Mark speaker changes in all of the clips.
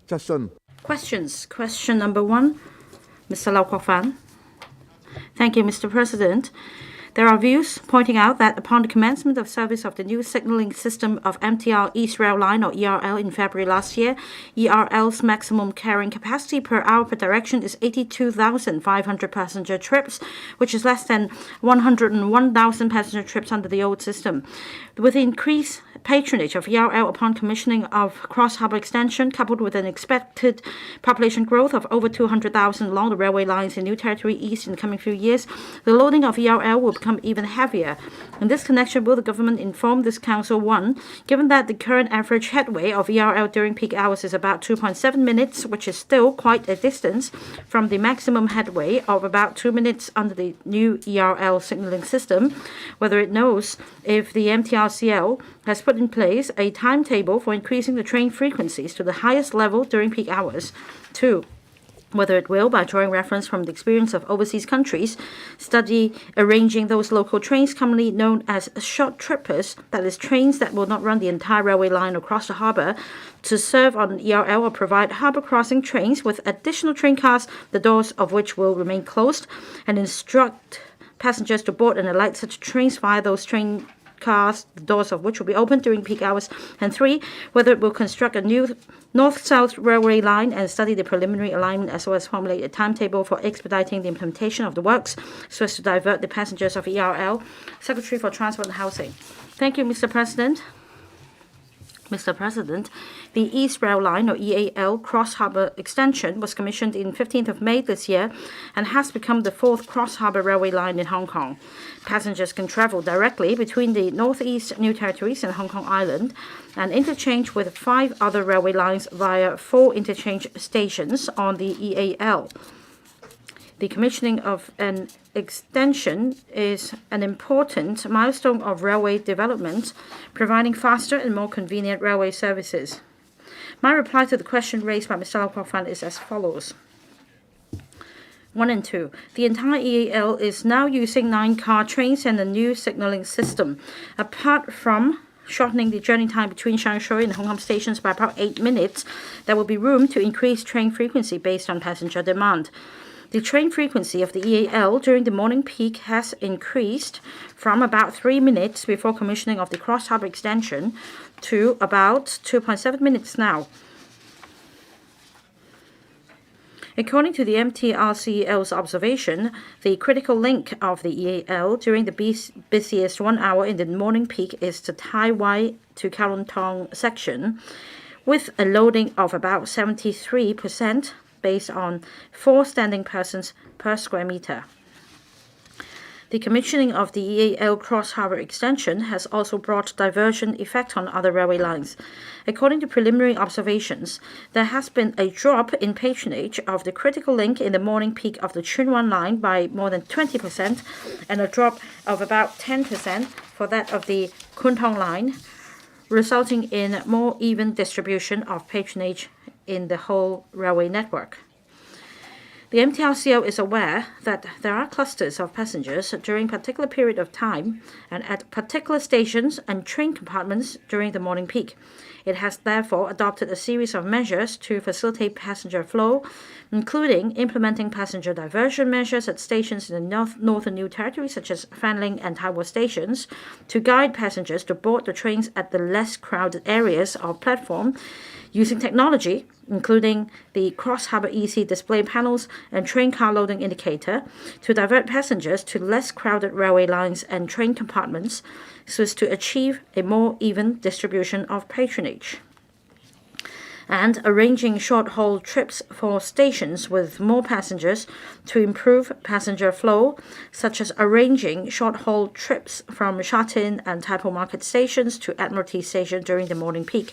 Speaker 1: 質詢。
Speaker 2: Questions. Question number 1, Mr. Lau Kwok-fan. Thank you, Mr. President. There are views pointing out that upon the commencement of service of the new signaling system of MTR East Rail Line or ERL in February last year, ERL's maximum carrying capacity per hour per direction is 82,500 passenger trips, which is less than 101,000 passenger trips under the old system. With the increased patronage of ERL upon commissioning of cross-harbour extension, coupled with an expected population growth of over 200,000 along the railway lines in New Territory East in the coming few years, the loading of ERL will become even heavier. In this connection, will the government inform this council? 1. Given that the current average headway of ERL during peak hours is about 2.7 minutes, which is still quite a distance from the maximum headway of about 2 minutes under the new ERL signalling system, whether it knows if the MTRCL has put in place a timetable for increasing the train frequencies to the highest level during peak hours. 2. Whether it will, by drawing reference from the experience of overseas countries, study arranging those local trains commonly known as short trippers, that is, trains that will not run the entire railway line across the harbour, to serve on ERL or provide harbour crossing trains with additional train cars, the doors of which will remain closed, and instruct passengers to board and alight such trains via those train cars, the doors of which will be open during peak hours. And 3, whether it will construct a new north-south railway line and study the preliminary alignment as well as formulate a timetable for expediting the implementation of the works so as to divert the passengers of ERL. Secretary for Transport and Housing. Thank you, Mr. President. Mr. President, the East Rail Line, or EAL, cross-harbour extension was commissioned in 15th of May this year and has become the 4th cross-harbour railway line in Hong Kong. Passengers can travel directly between the northeast New Territories and Hong Kong Island and interchange with 5 other railway lines via 4 interchange stations on the EAL. The commissioning of an extension is an important milestone of railway development, providing faster and more convenient railway services. My reply to the question raised by Mr. Lau Kwok-fan is as follows. 1 and 2. The entire EAL is now using 9-car trains and a new signalling system. Apart from shortening the journey time between Changshui and Hong Kong stations by about 8 minutes, there will be room to increase train frequency based on passenger demand. The train frequency of the EAL during the morning peak has increased from about 3 minutes before commissioning of the cross-harbour extension to about 2.7 minutes now. According to the MTRCL's observation, the critical link of the EAL during the busiest 1 hour in the morning peak is the Tai Wai to Kowloon Tong section, with a loading of about 73%, based on 4 standing persons per square meter. The commissioning of the EAL cross-harbour extension has also brought diversion effect on other railway lines. According to preliminary observations, there has been a drop in patronage of the critical link in the morning peak of the Tsuen Wan line by more than 20% and a drop of about 10% for that of the Kwun Tong line, resulting in more even distribution of patronage in the whole railway network. The MTRCL is aware that there are clusters of passengers during a particular period of time and at particular stations and train compartments during the morning peak. It has therefore adopted a series of measures to facilitate passenger flow, including implementing passenger diversion measures at stations in the northern New Territory, such as Fanling and Tai Wo stations, to guide passengers to board the trains at the less crowded areas of platform, using technology, including the cross-harbour EC display panels and train car loading indicator, to divert passengers to less crowded railway lines and train compartments so as to achieve a more even distribution of patronage. And arranging short-haul trips for stations with more passengers to improve passenger flow, such as arranging short-haul trips from Sha Tin and Tai Po Market stations to Admiralty Station during the morning peak.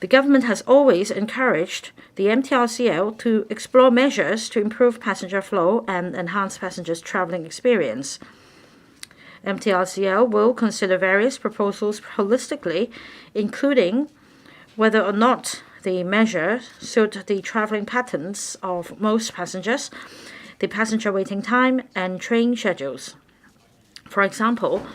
Speaker 2: The government has always encouraged the MTRCL to explore measures to improve passenger flow and enhance passengers' travelling experience. MTRCL will consider various proposals holistically, including whether or not the measure suit the travelling patterns of most passengers, the passenger waiting time, and train schedules. For example,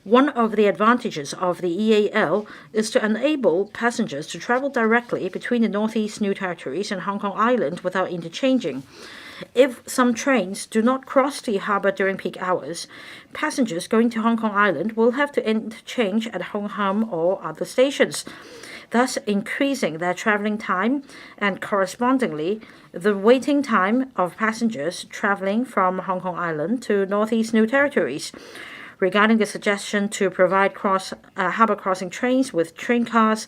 Speaker 2: One of the advantages of the EAL is to enable passengers to travel directly between the Northeast New Territories and Hong Kong Island without interchanging. If some trains do not cross the harbour during peak hours, passengers going to Hong Kong Island will have to interchange at Hong Kong or other stations, thus increasing their travelling time and correspondingly the waiting time of passengers travelling from Hong Kong Island to Northeast New Territories. Regarding the suggestion to provide harbour crossing trains with train cars,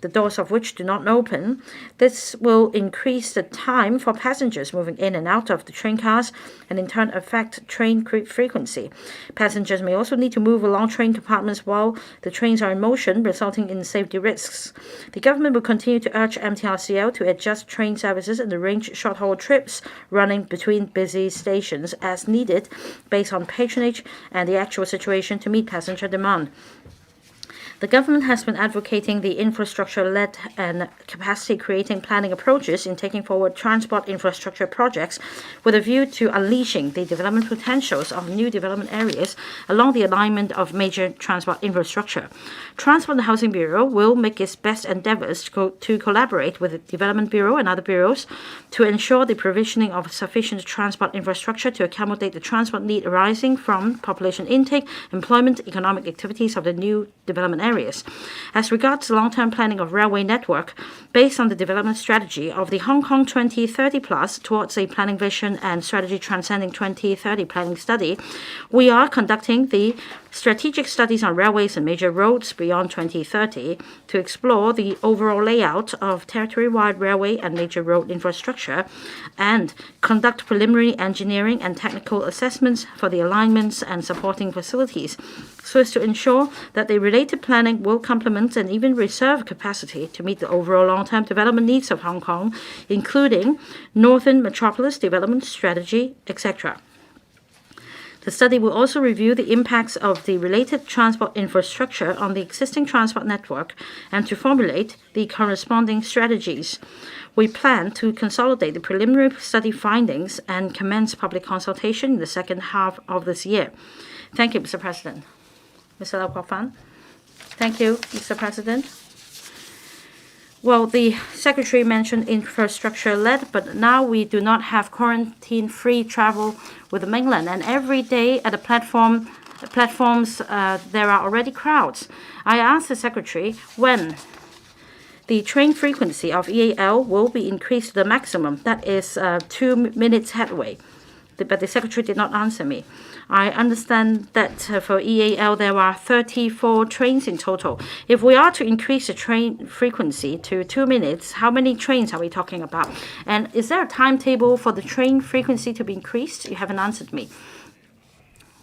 Speaker 2: the doors of which do not open, this will increase the time for passengers moving in and out of the train cars and in turn affect train frequency. Passengers may also need to move along train compartments while the trains are in motion, resulting in safety risks. The government will continue to urge MTRCL to adjust train services and arrange short-haul trips running between busy stations as needed based on patronage and the actual situation to meet passenger demand. The government has been advocating the infrastructure-led and capacity-creating planning approaches in taking forward transport infrastructure projects with a view to unleashing the development potentials of new development areas along the alignment of major transport infrastructure. Transport and Housing Bureau will make its best endeavors to collaborate with the Development Bureau and other bureaus to ensure the provisioning of sufficient transport infrastructure to accommodate the transport need arising from population intake, employment, economic activities of the new development areas. As regards the long-term planning of railway network, based on the development strategy of the Hong Kong 2030 Plus towards a planning vision and strategy transcending 2030 planning study, we are conducting the strategic studies on railways and major roads beyond 2030 to explore the overall layout of territory-wide railway and major road infrastructure and conduct preliminary engineering and technical assessments for the alignments and supporting facilities so as to ensure that the related planning will complement and even reserve capacity to meet the overall long-term development needs of Hong Kong, including Northern Metropolis Development Strategy, etc. The study will also review the impacts of the related transport infrastructure on the existing transport network and to formulate the corresponding strategies. We plan to consolidate the preliminary study findings and commence public consultation in the second half of this year. Thank you, Mr. President. Mr. Lau Kwok-fan. Thank you, Mr. President. Well, the Secretary mentioned infrastructure-led, but now we do not have quarantine-free travel with the mainland. And every day at the platforms, there are already crowds. I asked the Secretary when the train frequency of EAL will be increased to the maximum. That is 2 minutes headway. But the Secretary did not answer me. I understand that for EAL there are 34 trains in total. If we are to increase the train frequency to 2 minutes, how many trains are we talking about? And is there a timetable for the train frequency to be increased? You haven't answered me.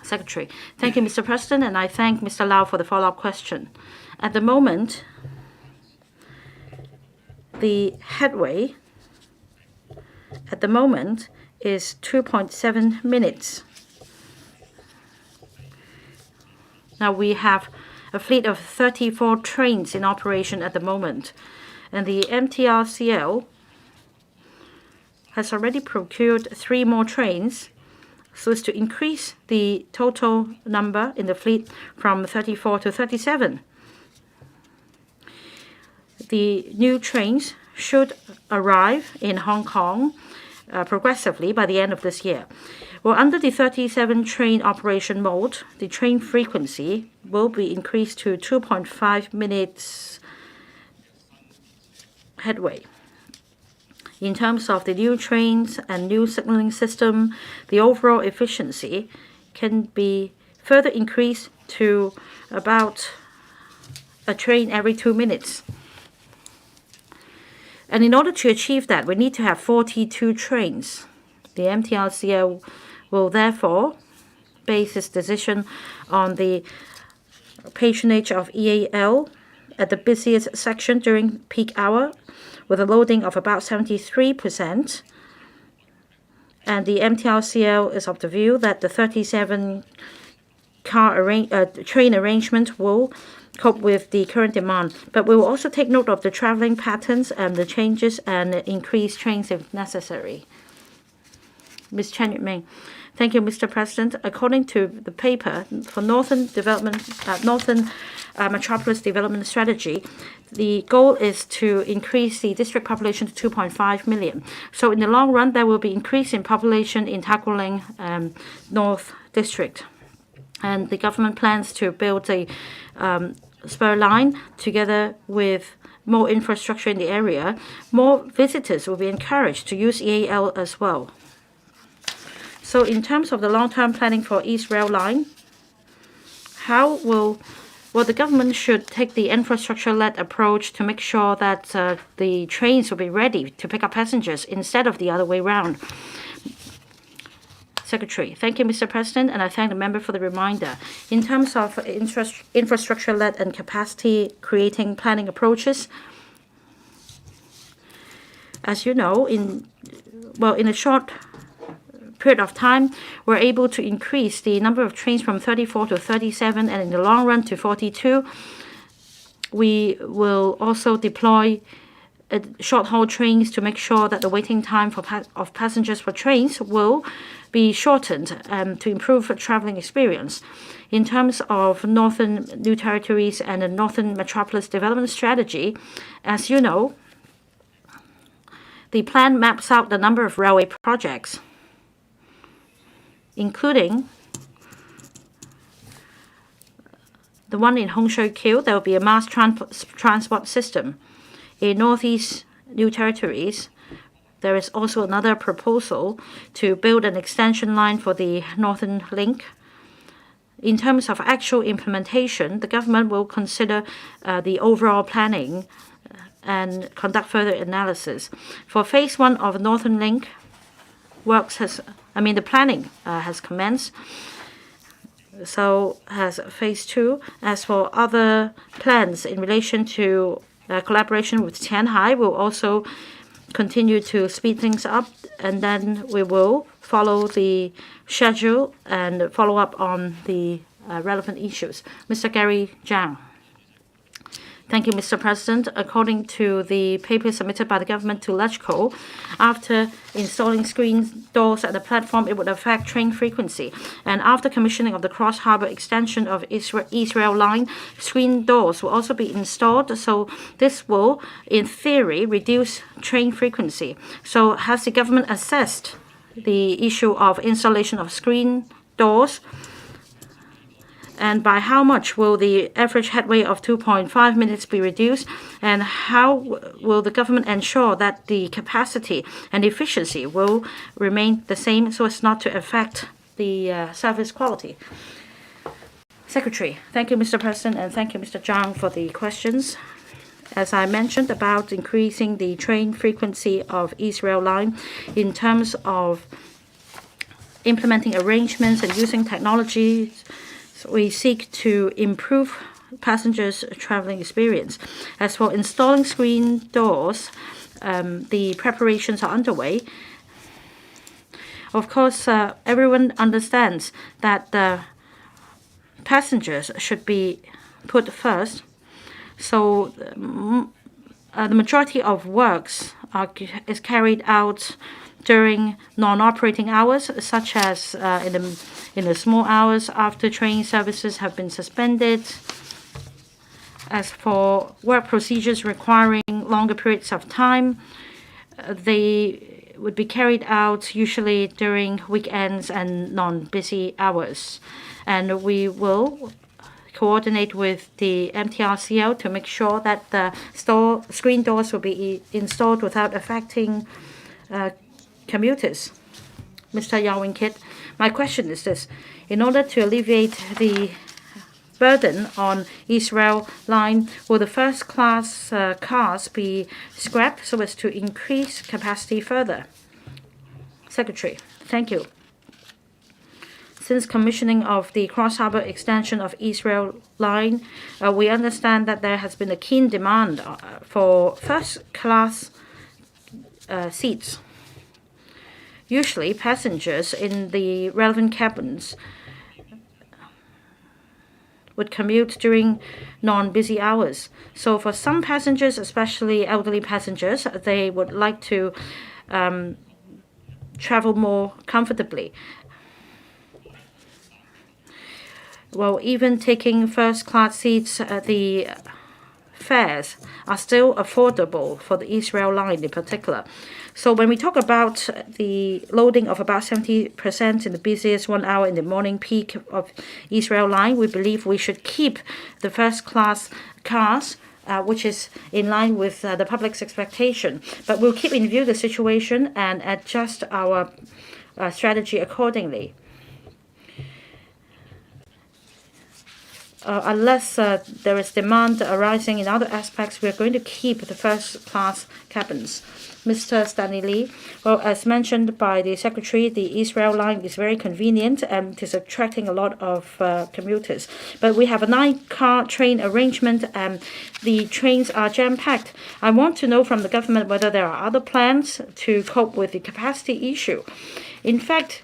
Speaker 2: Secretary. Thank you, Mr. President, and I thank Mr. Lau for the follow-up question. At the moment, the headway is 2.7 minutes. Now we have a fleet of 34 trains in operation at the moment, and the MTRCL has already procured 3 more trains so as to increase the total number in the fleet from 34 to 37. The new trains should arrive in Hong Kong progressively by the end of this year. Well, under the 37 train operation mode, the train frequency will be increased to 2.5 minutes headway. In terms of the new trains and new signaling system, the overall efficiency can be further increased to about a train every 2 minutes. And in order to achieve that, we need to have 42 trains. The MTRCL will therefore base its decision on the patronage of EAL at the busiest section during peak hour with a loading of about 73%. And the MTRCL is of the view that the 37 train arrangement will cope with the current demand. But we will also take note of the traveling patterns and the changes and increase trains if necessary. Ms. Chen Yuming. Thank you, Mr. President. According to the paper for Northern Metropolis Development Strategy, the goal is to increase the district population to 2.5 million. So in the long run, there will be increase in population in Taguling North District. And the government plans to build a spur line together with more infrastructure in the area. More visitors will be encouraged to use EAL as well. So in terms of the long-term planning for East Rail Line, the government should take the infrastructure-led approach to make sure that the trains will be ready to pick up passengers instead of the other way around. Secretary, thank you, Mr. President, and I thank the member for the reminder. In terms of infrastructure-led and capacity-creating planning approaches, as you know, in a short period of time, we're able to increase the number of trains from 34 to 37, and in the long run to 42. We will also deploy short-haul trains to make sure that the waiting time of passengers for trains will be shortened to improve the traveling experience. In terms of Northern New Territories and the Northern Metropolis Development Strategy, as you know, the plan maps out the number of railway projects, including the one in Hung Shui Kiu. There will be a mass transport system. In Northeast New Territories, there is also another proposal to build an extension line for the Northern Link. In terms of actual implementation, the government will consider the overall planning and conduct further analysis. For Phase 1 of Northern Link, the planning has commenced. So has Phase 2. As for other plans in relation to collaboration with Tianhai, we'll also continue to speed things up, and then we will follow the schedule and follow up on the relevant issues. Mr. Gary Zhang. Thank you, Mr. President. According to the paper submitted by the government to LegCo, after installing screen doors at the platform, it would affect train frequency. And after commissioning of the cross-harbour extension of East Rail Line, screen doors will also be installed. So this will, in theory, reduce train frequency. So has the government assessed the issue of installation of screen doors? And by how much will the average headway of 2.5 minutes be reduced? And how will the government ensure that the capacity and efficiency will remain the same so as not to affect the service quality? Secretary, thank you, Mr. President, and thank you, Mr. Zhang, for the questions. As I mentioned about increasing the train frequency of East Rail Line in terms of implementing arrangements and using technologies, we seek to improve passengers' traveling experience. As for installing screen doors, the preparations are underway. Of course, everyone understands that the passengers should be put first. So the majority of works is carried out during non-operating hours, such as in the small hours after train services have been suspended. As for work procedures requiring longer periods of time, they would be carried out usually during weekends and non-busy hours. And we will coordinate with the MTRCL to make sure that the screen doors will be installed without affecting commuters. Mr. Yao Wing-kit, my question is this. In order to alleviate the burden on East Rail Line, will the first-class cars be scrapped so as to increase capacity further? Secretary, thank you. Since commissioning of the cross-harbour extension of East Rail Line, we understand that there has been a keen demand for first-class seats. Usually, passengers in the relevant cabins would commute during non-busy hours. So for some passengers, especially elderly passengers, they would like to travel more comfortably. well, even taking first-class seats, the fares are still affordable for the East Rail Line in particular. So when we talk about the loading of about 70% in the busiest 1 hour in the morning peak of East Rail Line, we believe we should keep the first-class cars, which is in line with the public's expectation. But we'll keep in view the situation and adjust our strategy accordingly. Unless there is demand arising in other aspects, we are going to keep the first-class cabins. Mr. Stanley Lee, well, as mentioned by the Secretary, the East Rail Line is very convenient and it is attracting a lot of commuters. But we have a 9-car train arrangement and the trains are jam-packed. I want to know from the government whether there are other plans to cope with the capacity issue. In fact,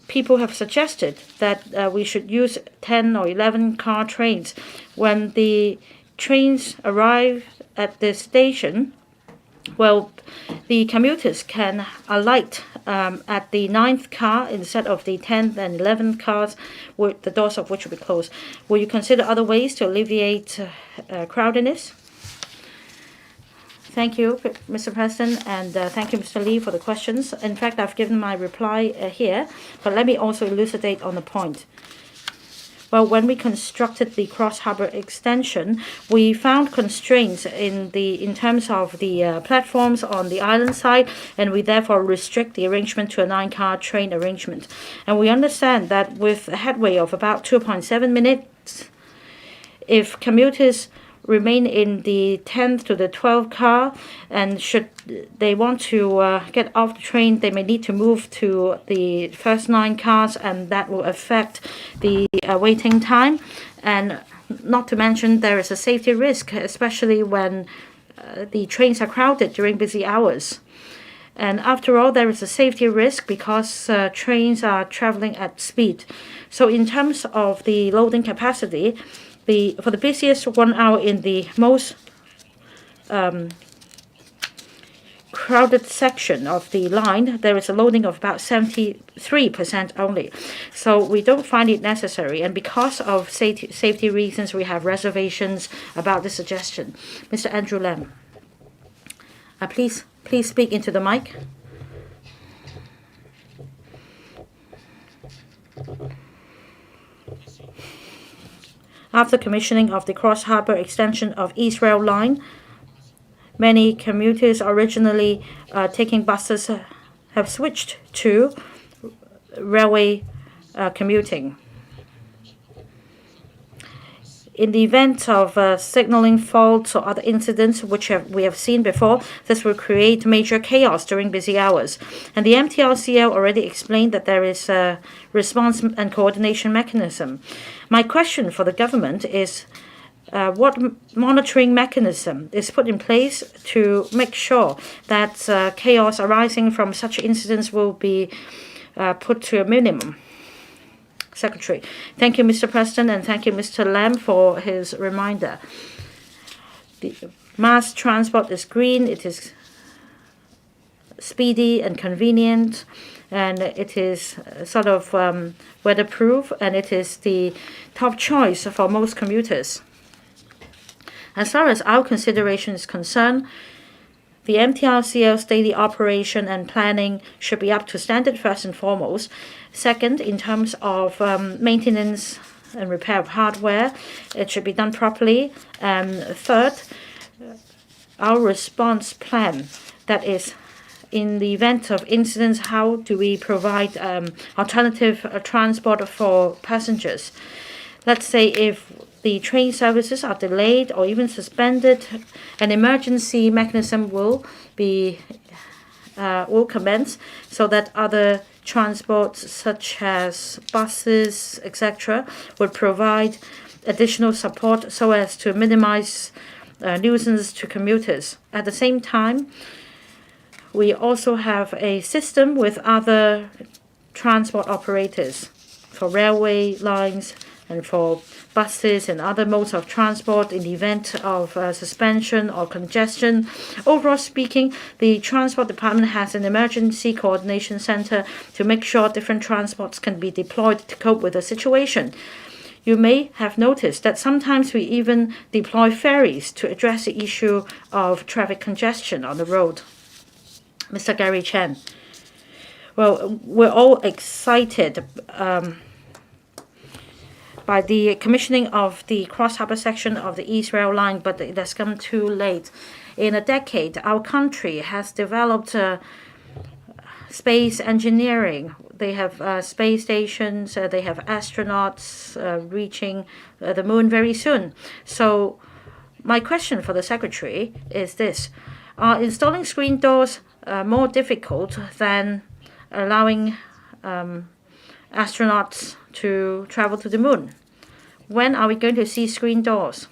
Speaker 2: people have suggested that we should use 10 or 11-car trains. When the trains arrive at the station, well, the commuters can alight at the 9th car instead of the 10th and 11th cars, the doors of which will be closed. Will you consider other ways to alleviate crowdedness? Thank you, Mr. President, and thank you, Mr. Lee, for the questions. In fact, I've given my reply here, but let me also elucidate on the point. Well, when we constructed the cross-harbor extension, we found constraints in terms of the platforms on the island side, and we therefore restrict the arrangement to a 9-car train arrangement. And we understand that with a headway of about 2.7 minutes, if commuters remain in the 10th to the 12th car, and should they want to get off the train, they may need to move to the first 9 cars, and that will affect the waiting time. And not to mention, there is a safety risk, especially when the trains are crowded during busy hours. And after all, there is a safety risk because trains are traveling at speed. So in terms of the loading capacity, for the busiest 1 hour in the most crowded section of the line, there is a loading of about 73% only. So we don't find it necessary. And because of safety reasons, we have reservations about this suggestion. Mr. Andrew Lam, please speak into the mic. After commissioning of the cross-harbor extension of East Rail Line, many commuters originally taking buses have switched to railway commuting. In the event of signaling faults or other incidents which we have seen before, this will create major chaos during busy hours. And the MTRCL already explained that there is a response and coordination mechanism. My question for the government is, what monitoring mechanism is put in place to make sure that chaos arising from such incidents will be put to a minimum? Secretary. Thank you, Mr. President, and thank you, Mr. Lam, for his reminder. The mass transport is green, it is speedy and convenient, and it is sort of weatherproof, and it is the top choice for most commuters. As far as our consideration is concerned, the MTRCL's daily operation and planning should be up to standard first and foremost. Second, in terms of maintenance and repair of hardware, it should be done properly. And third, our response plan, that is, in the event of incidents, how do we provide alternative transport for passengers? Let's say if the train services are delayed or even suspended, an emergency mechanism will commence so that other transports such as buses, etc., would provide additional support so as to minimize nuisance to commuters. At the same time, we also have a system with other transport operators for railway lines and for buses and other modes of transport in the event of suspension or congestion. Overall speaking, the Transport Department has an emergency coordination center to make sure different transports can be deployed to cope with the situation. You may have noticed that sometimes we even deploy ferries to address the issue of traffic congestion on the road. Mr. Gary Chen. Well, we're all excited by the commissioning of the cross-harbor section of the East Rail Line, but it has come too late. In a decade, our country has developed space engineering. They have space stations, they have astronauts reaching the moon very soon. So my question for the Secretary is this. Are installing screen doors more difficult than allowing astronauts to travel to the moon? When are we going to see screen doors?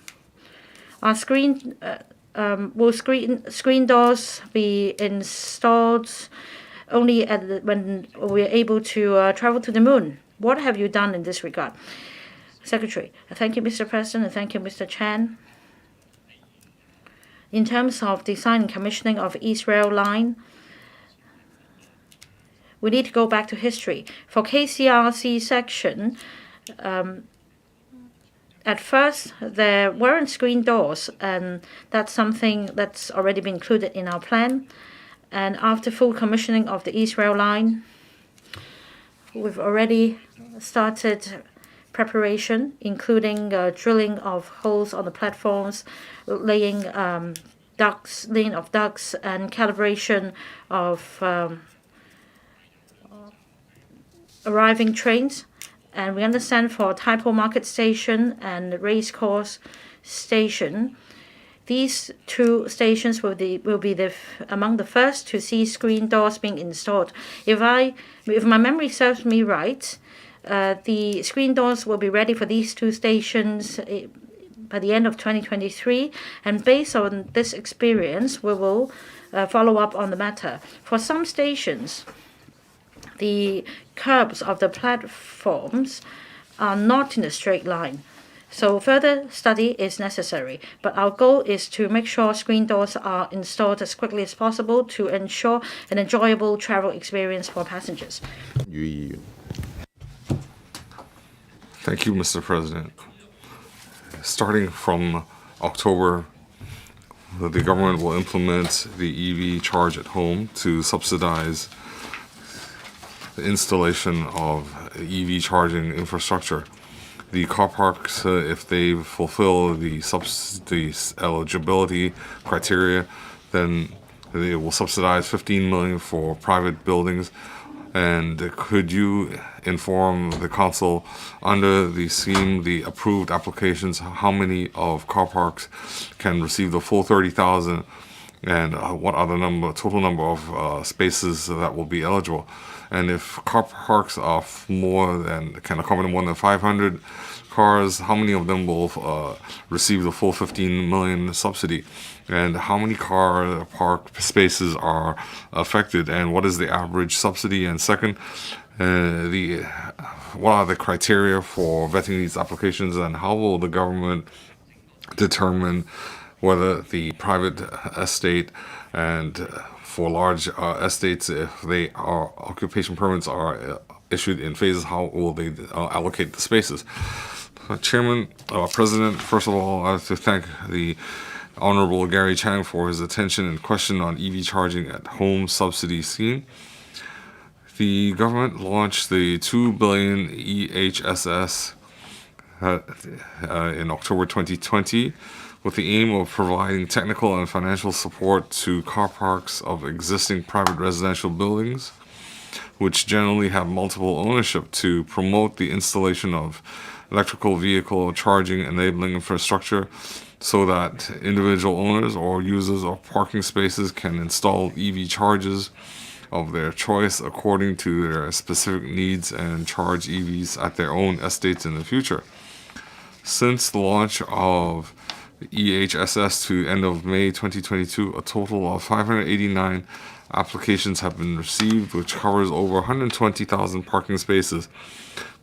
Speaker 2: Will screen doors be installed only when we're able to travel to the moon? What have you done in this regard? Secretary, thank you, Mr. President, and thank you, Mr. Chan. In terms of design and commissioning of East Rail Line, we need to go back to history. For KCRC section, at first there weren't screen doors, and that's something that's already been included in our plan. And after full commissioning of the East Rail Line, we've already started preparation, including drilling of holes on the platforms, laying ducts, and calibration of arriving trains. And we understand for Taipo Market Station and Racecourse Station, these two stations will be among the first to see screen doors being installed. If my memory serves me right, the screen doors will be ready for these two stations by the end of 2023. And based on this experience, we will follow up on the matter. For some stations, the curbs of the platforms are not in a straight line. So further study is necessary, but our goal is to make sure screen doors are installed as quickly as possible to ensure an enjoyable travel experience for passengers.
Speaker 1: Thank you, Mr. President. Starting from October, the government will implement the EV charge at home to subsidize the installation of EV charging infrastructure. The car parks, if they fulfill the eligibility criteria, then they will subsidize $15 million for private buildings. And could you inform the council, under the scheme, the approved applications, how many of car parks can receive the full 30,000, and what are the total number of spaces that will be eligible? And if car parks are can accommodate more than 500 cars, how many of them will receive the full 15 million subsidy? And how many car park spaces are affected? And what is the average subsidy? And second, what are the criteria for vetting these applications? And how will the government determine whether the private estate and for large estates, if occupation permits are issued in phases, how will they allocate the spaces? Chairman, President, first of all, I have to thank the Honorable Gary Chang for his attention and question on EV charging at home subsidy scheme. The government launched the $2 billion EHSS in October 2020 with the aim of providing technical and financial support to car parks of existing private residential buildings, which generally have multiple ownership, to promote the installation of electrical vehicle charging enabling infrastructure so that individual owners or users of parking spaces can install EV chargers of their choice according to their specific needs and charge EVs at their own estates in the future. Since the launch of EHSS to end of May 2022, a total of 589 applications have been received, which covers over 120,000 parking spaces,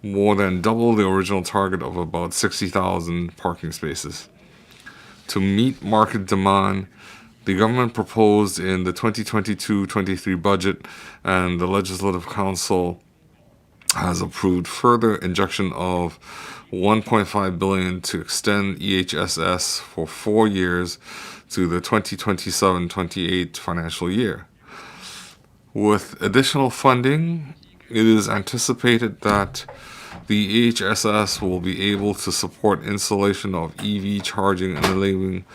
Speaker 1: more than double the original target of about 60,000 parking spaces. To meet market demand, the government proposed in the 2022-23 budget and the Legislative Council has approved further injection of $1.5 billion to extend EHSS for 4 years to the 2027-28 financial year. With additional funding, it is anticipated that the EHSS will be able to support installation of EV charging and enabling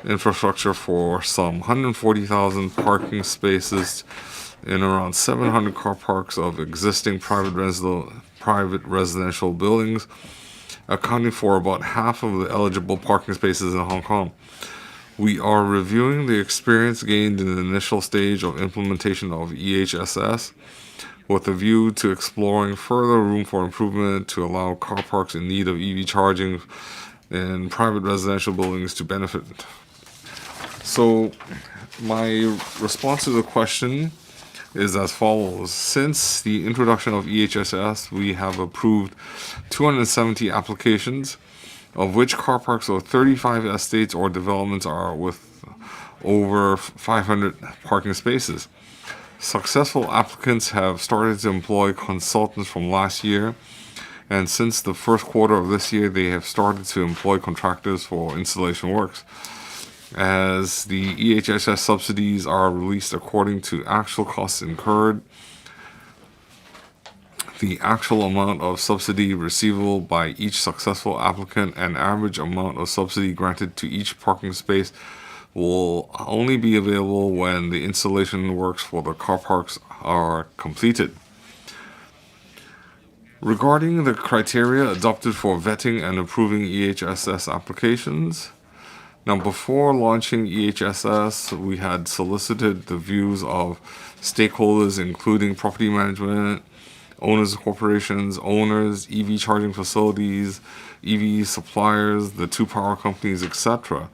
Speaker 1: infrastructure for some 140,000 parking spaces in around 700 car parks of existing private residential buildings, accounting for about half of the eligible parking spaces in Hong Kong. We are reviewing the experience gained in the initial stage of implementation of EHSS with a view to exploring further room for improvement to allow car parks in need of EV charging in private residential buildings to benefit. So my response to the question is as follows. Since the introduction of EHSS, we have approved 270 applications, of which car parks of 35 estates or developments are with over 500 parking spaces. Successful applicants have started to employ consultants from last year, and since the first quarter of this year, they have started to employ contractors for installation works. As the EHSS subsidies are released according to actual costs incurred, the actual amount of subsidy receivable by each successful applicant and average amount of subsidy granted to each parking space will only be available when the installation works for the car parks are completed. Regarding the criteria adopted for vetting and approving EHSS applications, now before launching EHSS, we had solicited the views of stakeholders including property management, owners of corporations, owners, EV charging facilities, EV suppliers, the two power companies, etc.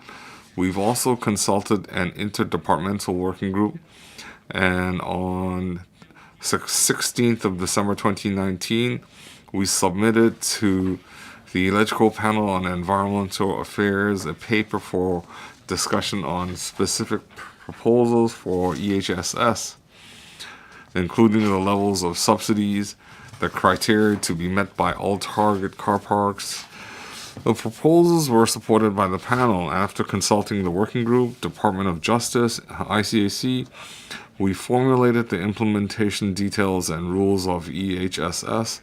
Speaker 1: We've also consulted an interdepartmental working group, and on 16th of December 2019, we submitted to the Electrical Panel on Environmental Affairs a paper for discussion on specific proposals for EHSS, including the levels of subsidies, the criteria to be met by all target car parks. The proposals were supported by the panel. After consulting the working group, Department of Justice, ICAC, we formulated the implementation details and rules of EHSS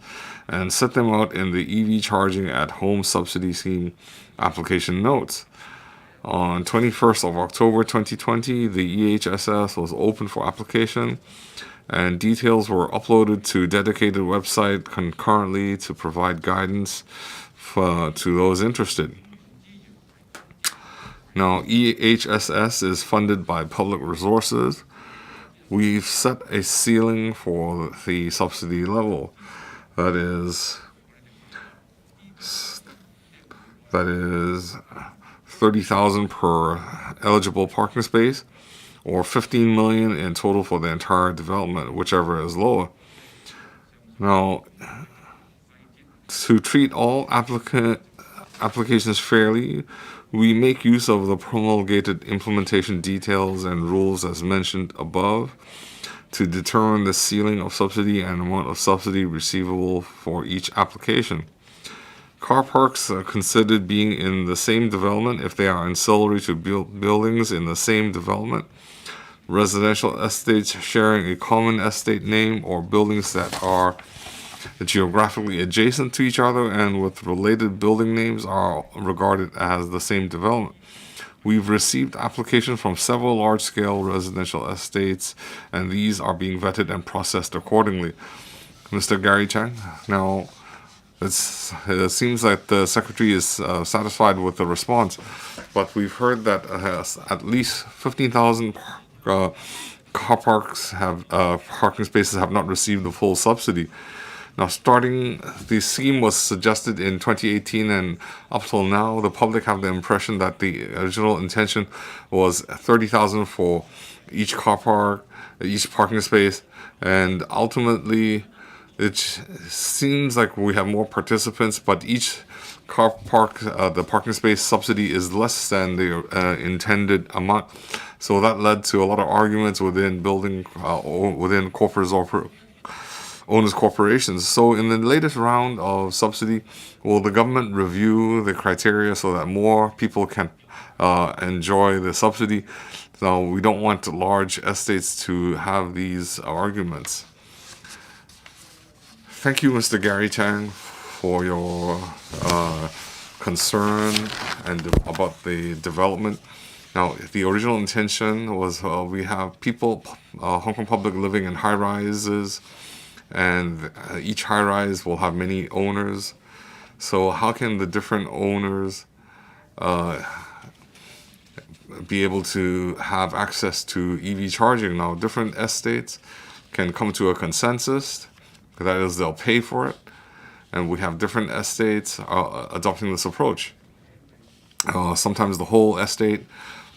Speaker 1: and set them out in the EV Charging at Home Subsidy Scheme application notes. On 21st of October 2020, the EHSS was open for application, and details were uploaded to dedicated website concurrently to provide guidance to those interested. Now, EHSS is funded by public resources. We've set a ceiling for the subsidy level. That is 30,000 per eligible parking space, or 15 million in total for the entire development, whichever is lower. Now, to treat all applications fairly, we make use of the promulgated implementation details and rules as mentioned above to determine the ceiling of subsidy and amount of subsidy receivable for each application. Car parks are considered being in the same development if they are ancillary to buildings in the same development, residential estates sharing a common estate name, or buildings that are geographically adjacent to each other and with related building names are regarded as the same development. We've received applications from several large-scale residential estates, and these are being vetted and processed accordingly. Mr. Gary Chang, now it seems like the Secretary is satisfied with the response, but we've heard that at least 15,000 car parks have parking spaces have not received the full subsidy. Now, the scheme was suggested in 2018, and up till now, the public have the impression that the original intention was 30,000 for each car park, each parking space, and ultimately, it seems like we have more participants, but each car park, the parking space subsidy is less than the intended amount. So that led to a lot of arguments within building, within corporate owners corporations. So in the latest round of subsidy, will the government review the criteria so that more people can enjoy the subsidy? So we don't want large estates to have these arguments. Thank you, Mr. Gary Chang, for your concern and about the development. Now, the original intention was we have people, Hong Kong public living in high rises, and each high rise will have many owners. So how can the different owners be able to have access to EV charging? Now, different estates can come to a consensus, that is, they'll pay for it, and we have different estates adopting this approach. Sometimes the whole estate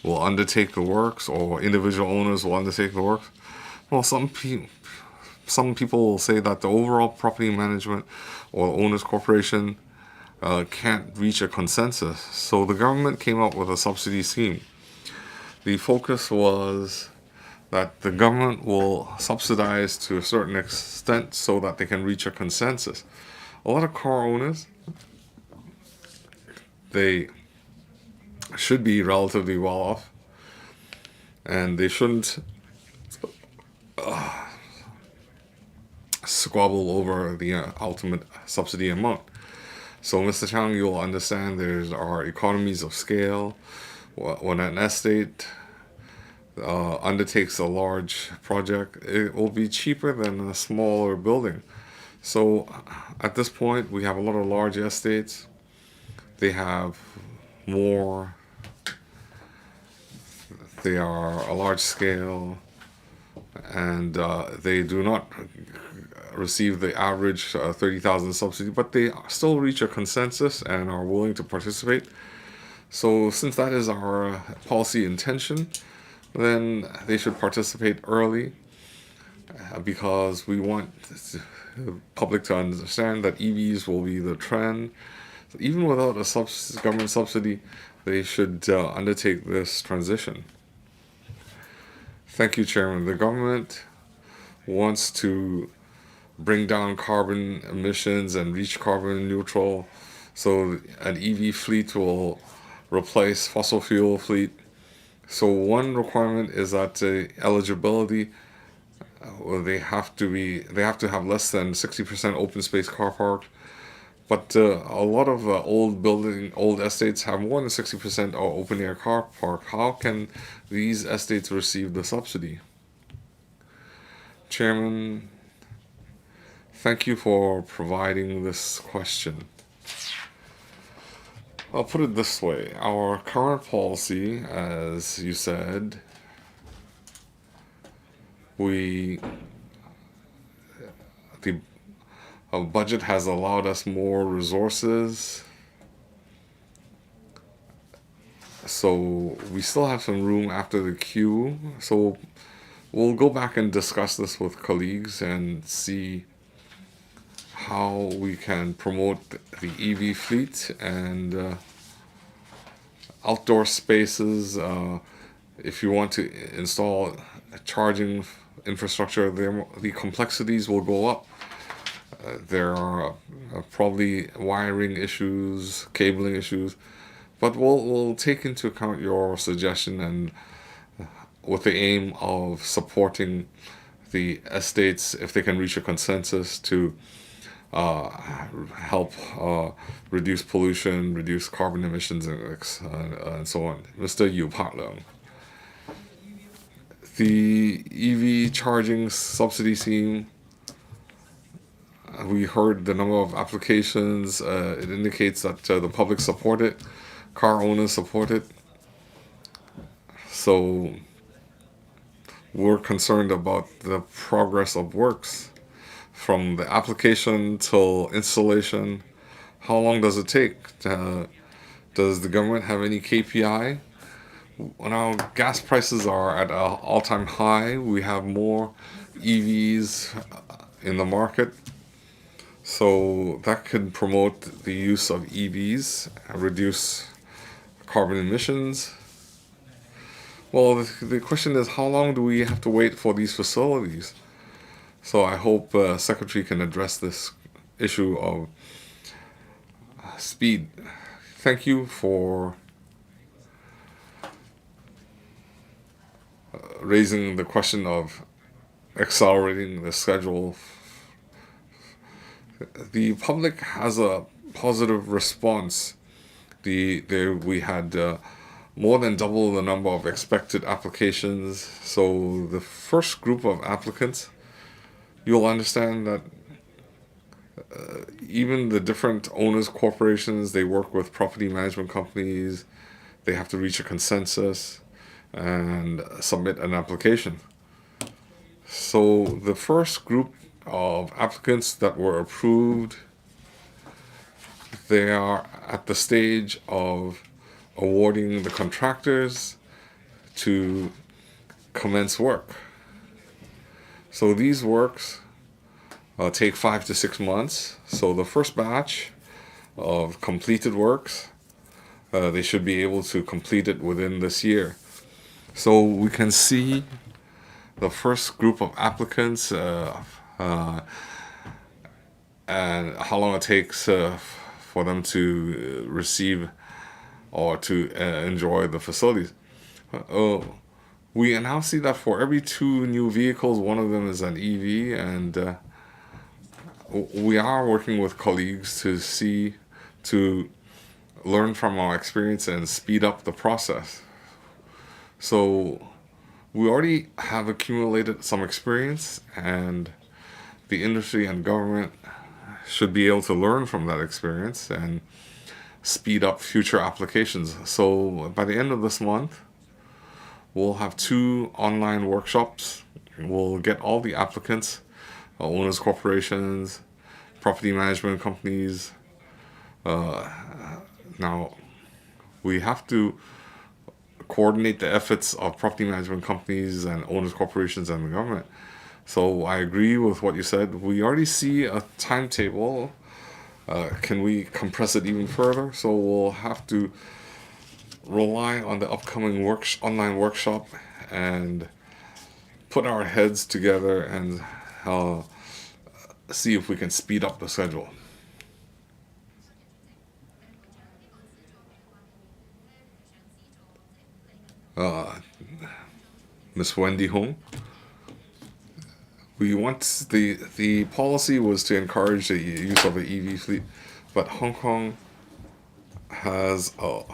Speaker 1: will undertake the works, or individual owners will undertake the works. Well, some people will say that the overall property management or owners corporation can't reach a consensus. So the government came up with a subsidy scheme. The focus was that the government will subsidize to a certain extent so that they can reach a consensus. A lot of car owners, they should be relatively well off, and they shouldn't squabble over the ultimate subsidy amount. So, Mr. Chang, you'll understand there are economies of scale. When an estate undertakes a large project, it will be cheaper than a smaller building. So, at this point, we have a lot of large estates. They have more. They are a large scale, and they do not receive the average 30,000 subsidy, but they still reach a consensus and are willing to participate. So since that is our policy intention, then they should participate early, because we want the public to understand that EVs will be the trend. So even without a government subsidy, they should undertake this transition. Thank you, Chairman. The government wants to bring down carbon emissions and reach carbon neutral. So an EV fleet will replace fossil fuel fleet. So one requirement is that eligibility, they have to have less than 60% open space car park. But a lot of old estates have more than 60% open air car park. How can these estates receive the subsidy? Chairman, thank you for providing this question. I'll put it this way. Our current policy, as you said, our budget has allowed us more resources, so we still have some room after the queue. So we'll go back and discuss this with colleagues and see how we can promote the EV fleet and outdoor spaces. If you want to install charging infrastructure, the complexities will go up. There are probably wiring issues, cabling issues, but we'll take into account your suggestion, and with the aim of supporting the estates if they can reach a consensus to help reduce pollution, reduce carbon emissions, and so on. Mr. Yu Pak Leung. The EV charging subsidy scheme, we heard the number of applications. It indicates that the public support it, car owners support it. So we're concerned about the progress of works. From the application till installation, how long does it take? Does the government have any KPI? Now, gas prices are at an all-time high. We have more EVs in the market. So that could promote the use of EVs, reduce carbon emissions. Well, the question is, how long do we have to wait for these facilities? So I hope Secretary can address this issue of speed. Thank you for raising the question of accelerating the schedule. The public has a positive response. We had more than double the number of expected applications. So the first group of applicants, you'll understand that even the different owners corporations, they work with property management companies. They have to reach a consensus and submit an application. So the first group of applicants that were approved, they are at the stage of awarding the contractors to commence work. So these works take 5 to 6 months. So the first batch of completed works, they should be able to complete it within this year. So we can see the first group of applicants and how long it takes for them to receive or to enjoy the facilities. We now see that for every 2 new vehicles, one of them is an EV, and we are working with colleagues to learn from our experience and speed up the process. So we already have accumulated some experience, and the industry and government should be able to learn from that experience and speed up future applications. So by the end of this month, we'll have 2 online workshops. We'll get all the applicants, owners corporations, property management companies. Now, we have to coordinate the efforts of property management companies and owners corporations and the government. So I agree with what you said. We already see a timetable. Can we compress it even further? So we'll have to rely on the upcoming online workshop and put our heads together and see if we can speed up the schedule. Miss Wendy Hong. We want the policy was to encourage the use of an EV fleet, but Hong Kong has a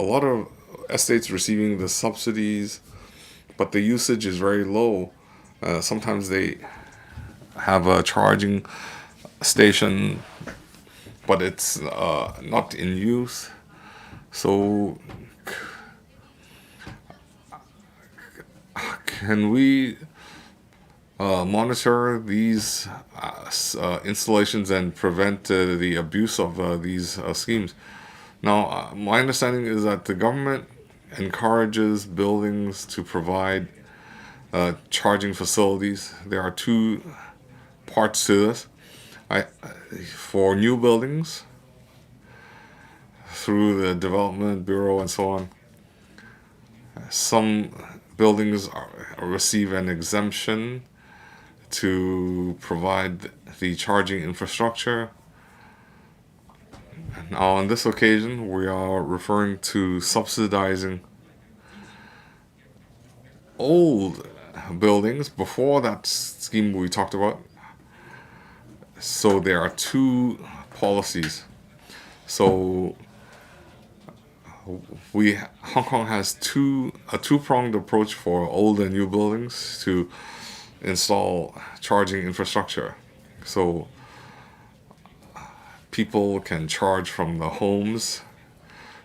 Speaker 1: lot of estates receiving the subsidies, but the usage is very low. Sometimes they have a charging station, but it's not in use. So can we monitor these installations and prevent the abuse of these schemes? Now, my understanding is that the government encourages buildings to provide charging facilities. There are 2 parts to this. For new buildings, through the Development Bureau and so on, some buildings receive an exemption to provide the charging infrastructure. Now, on this occasion, we are referring to subsidizing old buildings before that scheme we talked about. So there are 2 policies. So Hong Kong has a 2-pronged approach for old and new buildings to install charging infrastructure. So people can charge from the homes.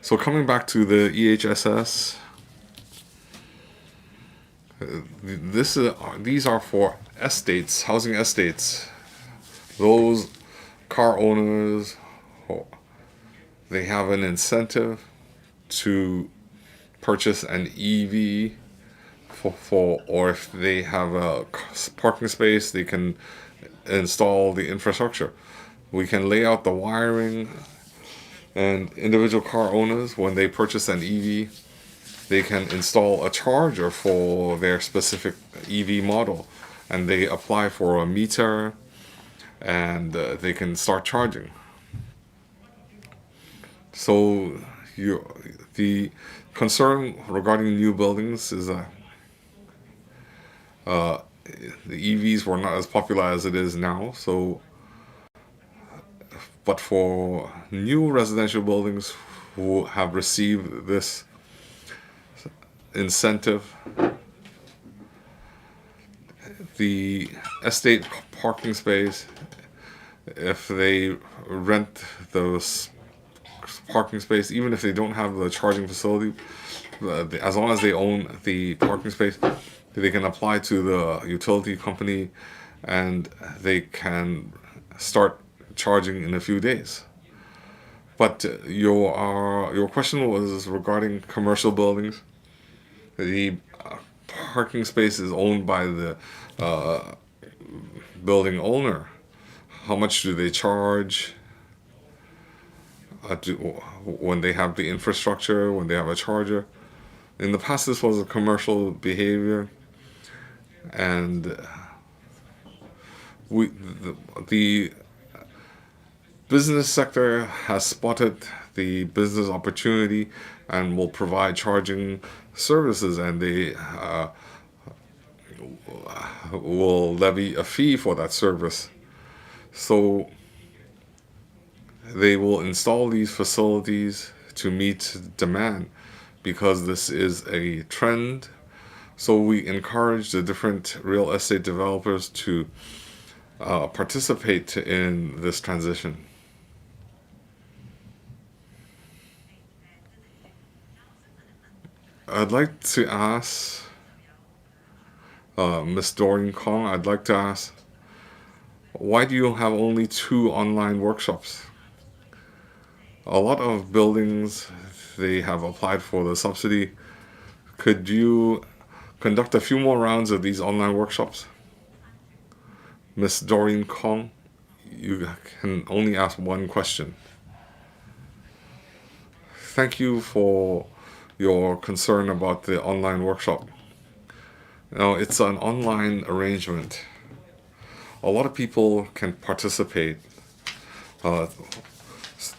Speaker 1: So coming back to the EHSS, these are for estates, housing estates. Those car owners, they have an incentive to purchase an EV or if they have a parking space, they can install the infrastructure. We can lay out the wiring, and individual car owners, when they purchase an EV, they can install a charger for their specific EV model. and they apply for a meter, and they can start charging. So the concern regarding new buildings is that the EVs were not as popular as it is now. So, but for new residential buildings who have received this incentive, the estate parking space, if they rent those parking space, even if they don't have the charging facility, as long as they own the parking space, they can apply to the utility company and they can start charging in a few days. But your question was regarding commercial buildings. The parking space is owned by the building owner. How much do they charge when they have the infrastructure, when they have a charger? In the past, this was a commercial behavior, and the business sector has spotted the business opportunity and will provide charging services, and they will levy a fee for that service. So they will install these facilities to meet demand because this is a trend. So we encourage the different real estate developers to participate in this transition. I'd like to ask Ms. Doreen Kong, I'd like to ask, why do you have only 2 online workshops? A lot of buildings, they have applied for the subsidy. Could you conduct a few more rounds of these online workshops? Ms. Doreen Kong, you can only ask one question. Thank you for your concern about the online workshop. Now, it's an online arrangement. A lot of people can participate.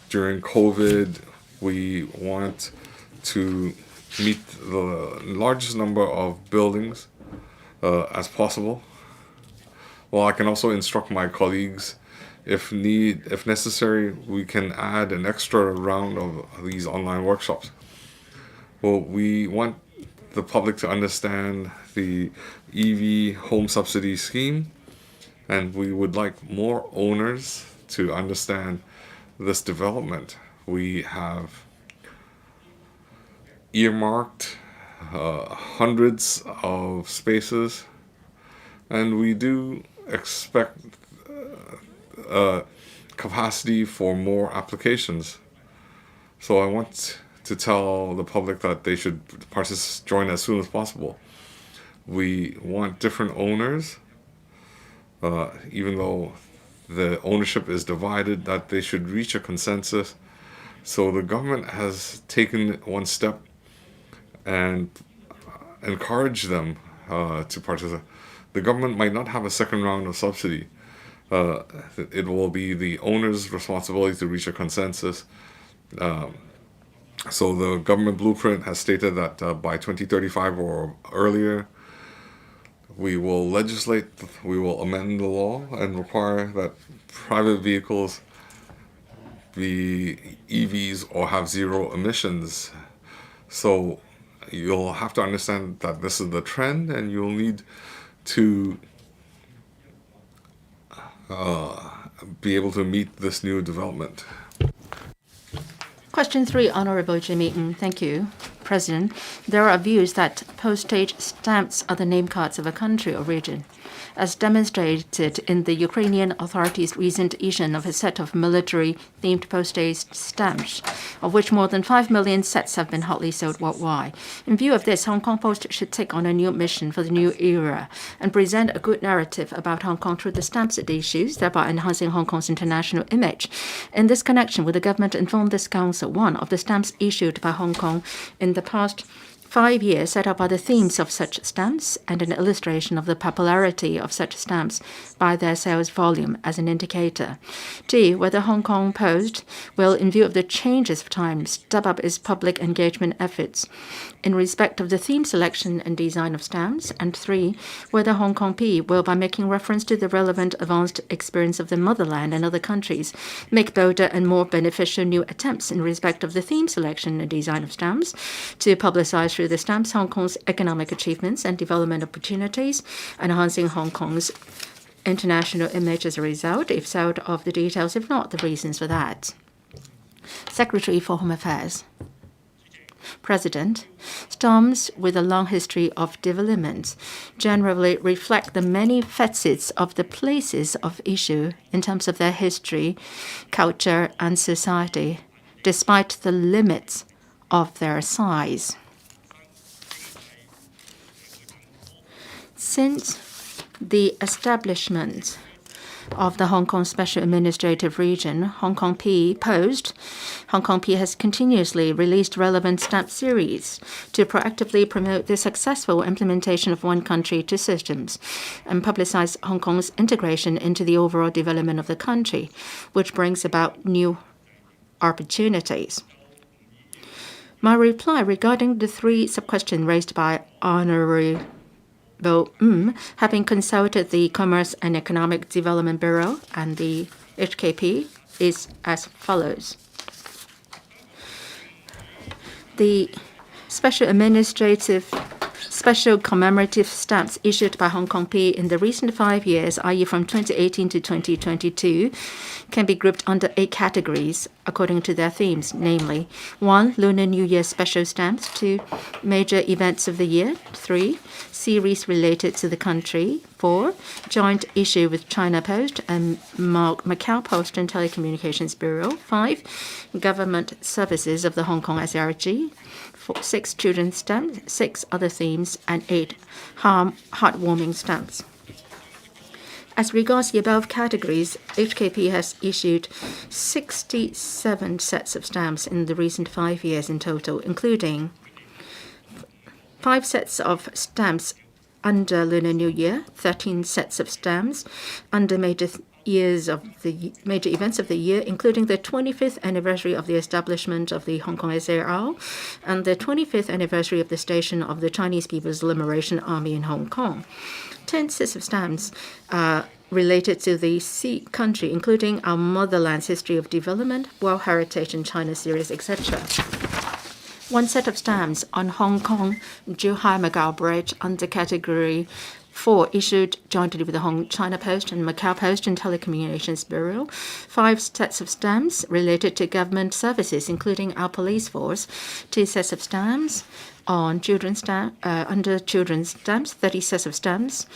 Speaker 1: During COVID, we want to meet the largest number of buildings as possible. Well, I can also instruct my colleagues, if necessary, we can add an extra round of these online workshops. Well, we want the public to understand the EV home subsidy scheme, and we would like more owners to understand this development. We have earmarked hundreds of spaces, and we do expect capacity for more applications. So I want to tell the public that they should join as soon as possible. We want different owners, even though the ownership is divided, that they should reach a consensus. So the government has taken one step and encouraged them to participate. The government might not have a second round of subsidy. It will be the owner's responsibility to reach a consensus. So the government blueprint has stated that by 2035 or earlier, we will legislate, we will amend the law and require that private vehicles be EVs or have zero emissions. So you'll have to understand that this is the trend, and you'll need to be able to meet this new development.
Speaker 3: Question 3, Honorable Jimmy Ng. Thank you, President. There are views that postage stamps are the name cards of a country or region, as demonstrated in the Ukrainian authorities' recent issue of a set of military-themed postage stamps, of which more than 5 million sets have been hotly sold worldwide. In view of this, Hong Kong Post should take on a new mission for the new era and present a good narrative about Hong Kong through the stamps it issues, thereby enhancing Hong Kong's international image. In this connection, will the government inform this Council, one, of the stamps issued by Hong Kong in the past 5 years set up are the themes of such stamps and an illustration of the popularity of such stamps by their sales volume as an indicator. D, whether Hong Kong Post will, in view of the changes of time, step up its public engagement efforts in respect of the theme selection and design of stamps. And 3, whether Hong Kong P will, by making reference to the relevant advanced experience of the motherland and other countries, make bolder and more beneficial new attempts in respect of the theme selection and design of stamps to publicize through the stamps Hong Kong's economic achievements and development opportunities, enhancing Hong Kong's international image as a result. If so, of the details, if not, the reasons for that. Secretary for Home Affairs. President, stamps with a long history of development generally reflect the many facets of the places of issue in terms of their history, culture, and society, despite the limits of their size. Since the establishment of the Hong Kong Special Administrative Region, Hong Kong P Post, Hong Kong P has continuously released relevant stamp series to proactively promote the successful implementation of one country, two systems, and publicize Hong Kong's integration into the overall development of the country, which brings about new opportunities. My reply regarding the 3 sub-questions raised by Honorary having consulted the Commerce and Economic Development Bureau and the HKP, is as follows. The special commemorative stamps issued by Hong Kong P in the recent 5 years, i.e. from 2018 to 2022, can be grouped under 8 categories according to their themes, namely 1. Lunar New Year special stamps, 2. Major events of the year, 3. Series related to the country, 4. Joint issue with China Post and Macau Post and Telecommunications Bureau, 5. Government services of the Hong Kong SRG, 6. Children's stamps, 6. Other themes, and 8. Heartwarming stamps. As regards the above categories, HKP has issued 67 sets of stamps in the recent 5 years in total, including 5 sets of stamps under Lunar New Year, 13 sets of stamps under major events of the year, including the 25th anniversary of the establishment of the Hong Kong SAR and the 25th anniversary of the station of the Chinese People's Liberation Army in Hong Kong. 10 sets of stamps related to the Sea country, including our motherland's history of development, World Heritage in China series, etc. 1 set of stamps on Hong Kong Zhuhai-Macau Bridge under Category 4, issued jointly with the China Post and Macau Post and Telecommunications Bureau. 5 sets of stamps related to government services, including our police force. 2 sets of stamps on under children's stamps. 30 sets of stamps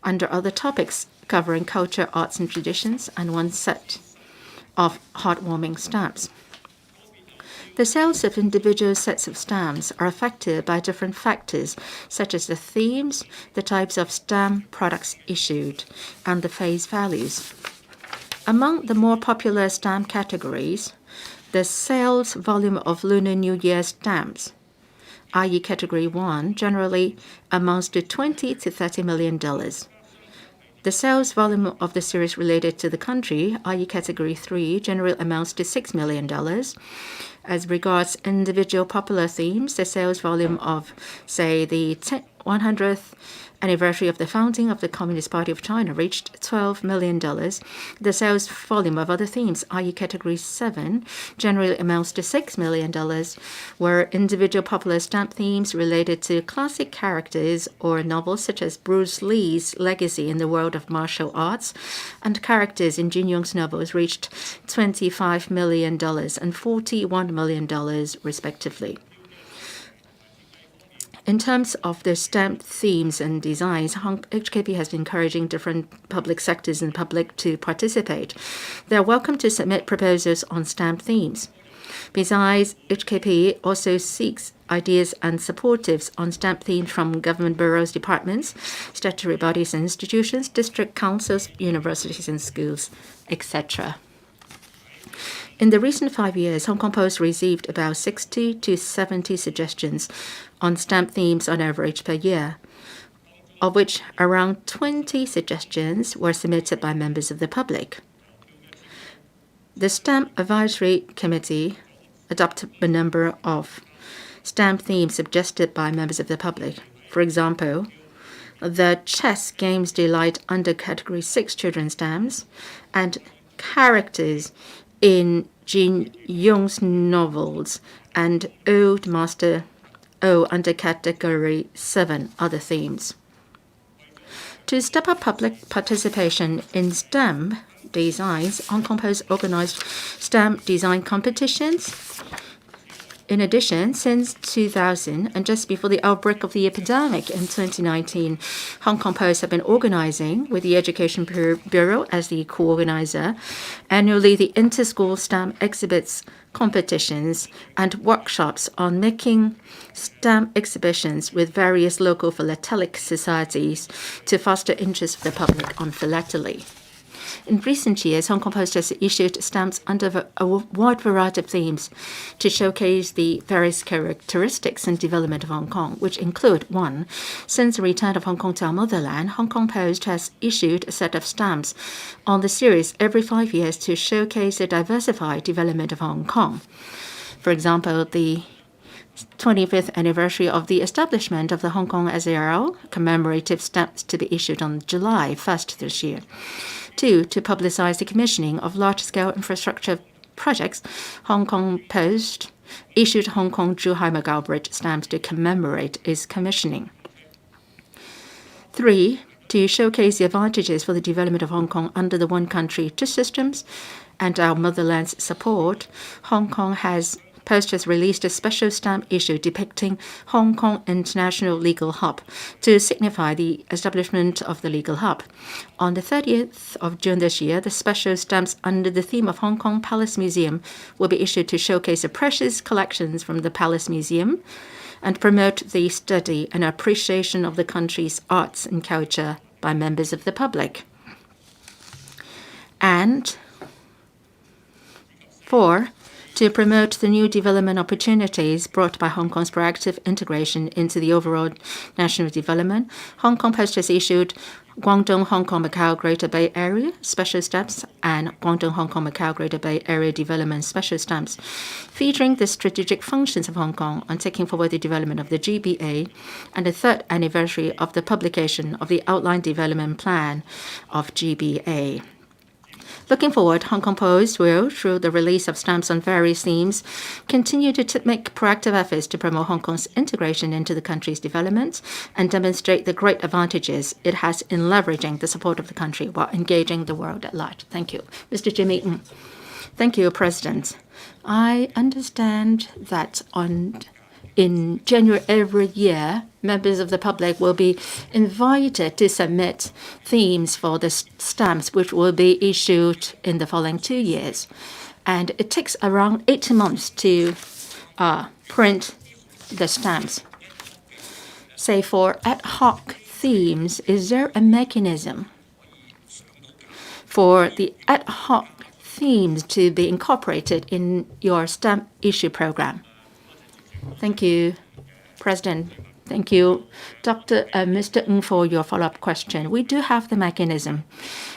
Speaker 3: under other topics covering culture, arts, and traditions, and 1 set of heartwarming stamps. The sales of individual sets of stamps are affected by different factors, such as the themes, the types of stamp products issued, and the face values. Among the more popular stamp categories, the sales volume of Lunar New Year stamps, i.e. Category 1, generally amounts to $20 to $30 million. The sales volume of the series related to the country, i.e. Category 3, generally amounts to $6 million. As regards individual popular themes, the sales volume of, say, the 100th anniversary of the founding of the Communist Party of China reached $12 million. The sales volume of other themes, i.e. Category 7, generally amounts to $6 million, where individual popular stamp themes related to classic characters or novels such as Bruce Lee's legacy in the world of martial arts and characters in Jin Yong's novels reached $25 million and $41 million, respectively. In terms of the stamp themes and designs, HKP has been encouraging different public sectors and public to participate. They are welcome to submit proposals on stamp themes. Besides, HKP also seeks ideas and supportives on stamp themes from government bureaus, departments, statutory bodies and institutions, district councils, universities and schools, etc. In the recent 5 years, Hong Kong Post received about 60 to 70 suggestions on stamp themes on average per year, of which around 20 suggestions were submitted by members of the public. The Stamp Advisory Committee adopted a number of stamp themes suggested by members of the public. For example, the Chess Games Delight under Category 6 children's stamps and characters in Jin Yong's novels and Old Master O under Category 7 other themes. To step up public participation in stamp designs, Hong Kong Post organized stamp design competitions. In addition, since 2000 and just before the outbreak of the epidemic in 2019, Hong Kong Post have been organizing, with the Education Bureau as the co-organizer, annually the inter-school stamp exhibits, competitions, and workshops on making stamp exhibitions with various local philatelic societies to foster interest of the public on philately. In recent years, Hong Kong Post has issued stamps under a wide variety of themes to showcase the various characteristics and development of Hong Kong, which include 1. Since the return of Hong Kong to our motherland, Hong Kong Post has issued a set of stamps on the series every 5 years to showcase the diversified development of Hong Kong. For example, the 25th anniversary of the establishment of the Hong Kong SARL commemorative stamps to be issued on July 1st this year. 2. To publicize the commissioning of large-scale infrastructure projects, Hong Kong Post issued Hong Kong Zhuhai Macau Bridge stamps to commemorate its commissioning. 3. To showcase the advantages for the development of Hong Kong under the one country, two systems, and our motherland's support, Hong Kong Post has released a special stamp issue depicting Hong Kong International Legal Hub to signify the establishment of the legal hub. On the 30th of June this year, the special stamps under the theme of Hong Kong Palace Museum will be issued to showcase the precious collections from the Palace Museum and promote the study and appreciation of the country's arts and culture by members of the public. And 4. To promote the new development opportunities brought by Hong Kong's proactive integration into the overall national development, Hong Kong Post has issued Guangdong Hong Kong Macau Greater Bay Area special stamps and Guangdong Hong Kong Macau Greater Bay Area Development special stamps, featuring the strategic functions of Hong Kong on taking forward the development of the GBA and the 3rd anniversary of the publication of the Outline Development Plan of GBA. Looking forward, Hong Kong Post will, through the release of stamps on various themes, continue to make proactive efforts to promote Hong Kong's integration into the country's development and demonstrate the great advantages it has in leveraging the support of the country while engaging the world at large. Thank you. Mr. Jimmy Ng. Thank you, President. I understand that in January every year, members of the public will be invited to submit themes for the stamps, which will be issued in the following 2 years. And it takes around 18 months to print the stamps. Say for ad hoc themes, is there a mechanism for the ad hoc themes to be incorporated in your stamp issue program? Thank you, President. Thank you, Mr. Ng, for your follow-up question. We do have the mechanism.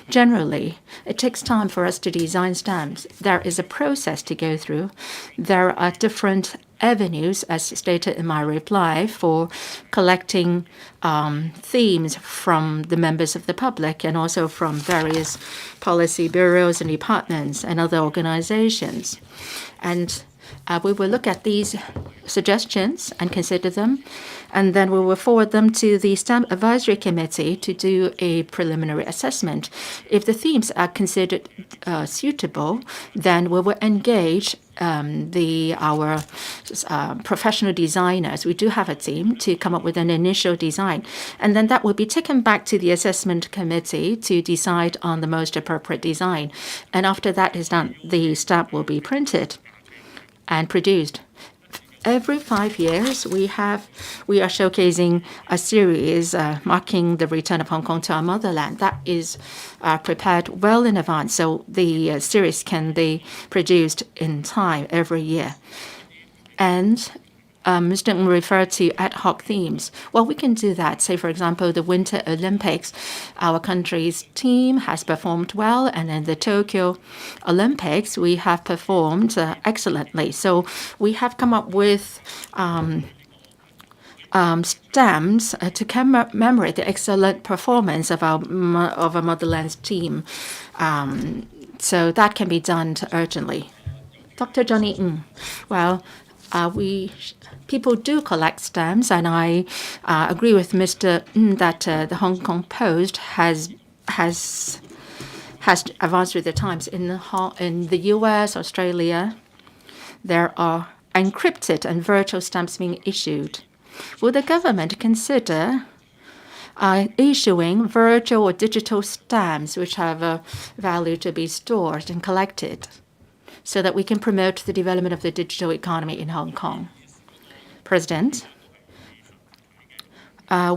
Speaker 3: Generally, it takes time for us to design stamps. There is a process to go through. There are different avenues, as stated in my reply, for collecting themes from the members of the public and also from various policy bureaus and departments and other organizations. And we will look at these suggestions and consider them, and then we will forward them to the Stamp Advisory Committee to do a preliminary assessment. If the themes are considered suitable, then we will engage our professional designers. We do have a team to come up with an initial design, and then that will be taken back to the assessment committee to decide on the most appropriate design. And after that is done, the stamp will be printed and produced. every 5 years, we are showcasing a series marking the return of Hong Kong to our motherland. That is prepared well in advance, so the series can be produced in time every year. And Mr. Ng referred to ad hoc themes. Well, we can do that. Say, for example, the Winter Olympics, our country's team has performed well, and in the Tokyo Olympics, we have performed excellently. So we have come up with stamps to commemorate the excellent performance of our motherland's team. So that can be done urgently. Dr. Johnny Ng, well, people do collect stamps, and I agree with Mr. Ng that the Hong Kong Post has advanced with the times. In the U.S., Australia, there are encrypted and virtual stamps being issued. Will the government consider issuing virtual or digital stamps which have a value to be stored and collected, so that we can promote the development of the digital economy in Hong Kong? President,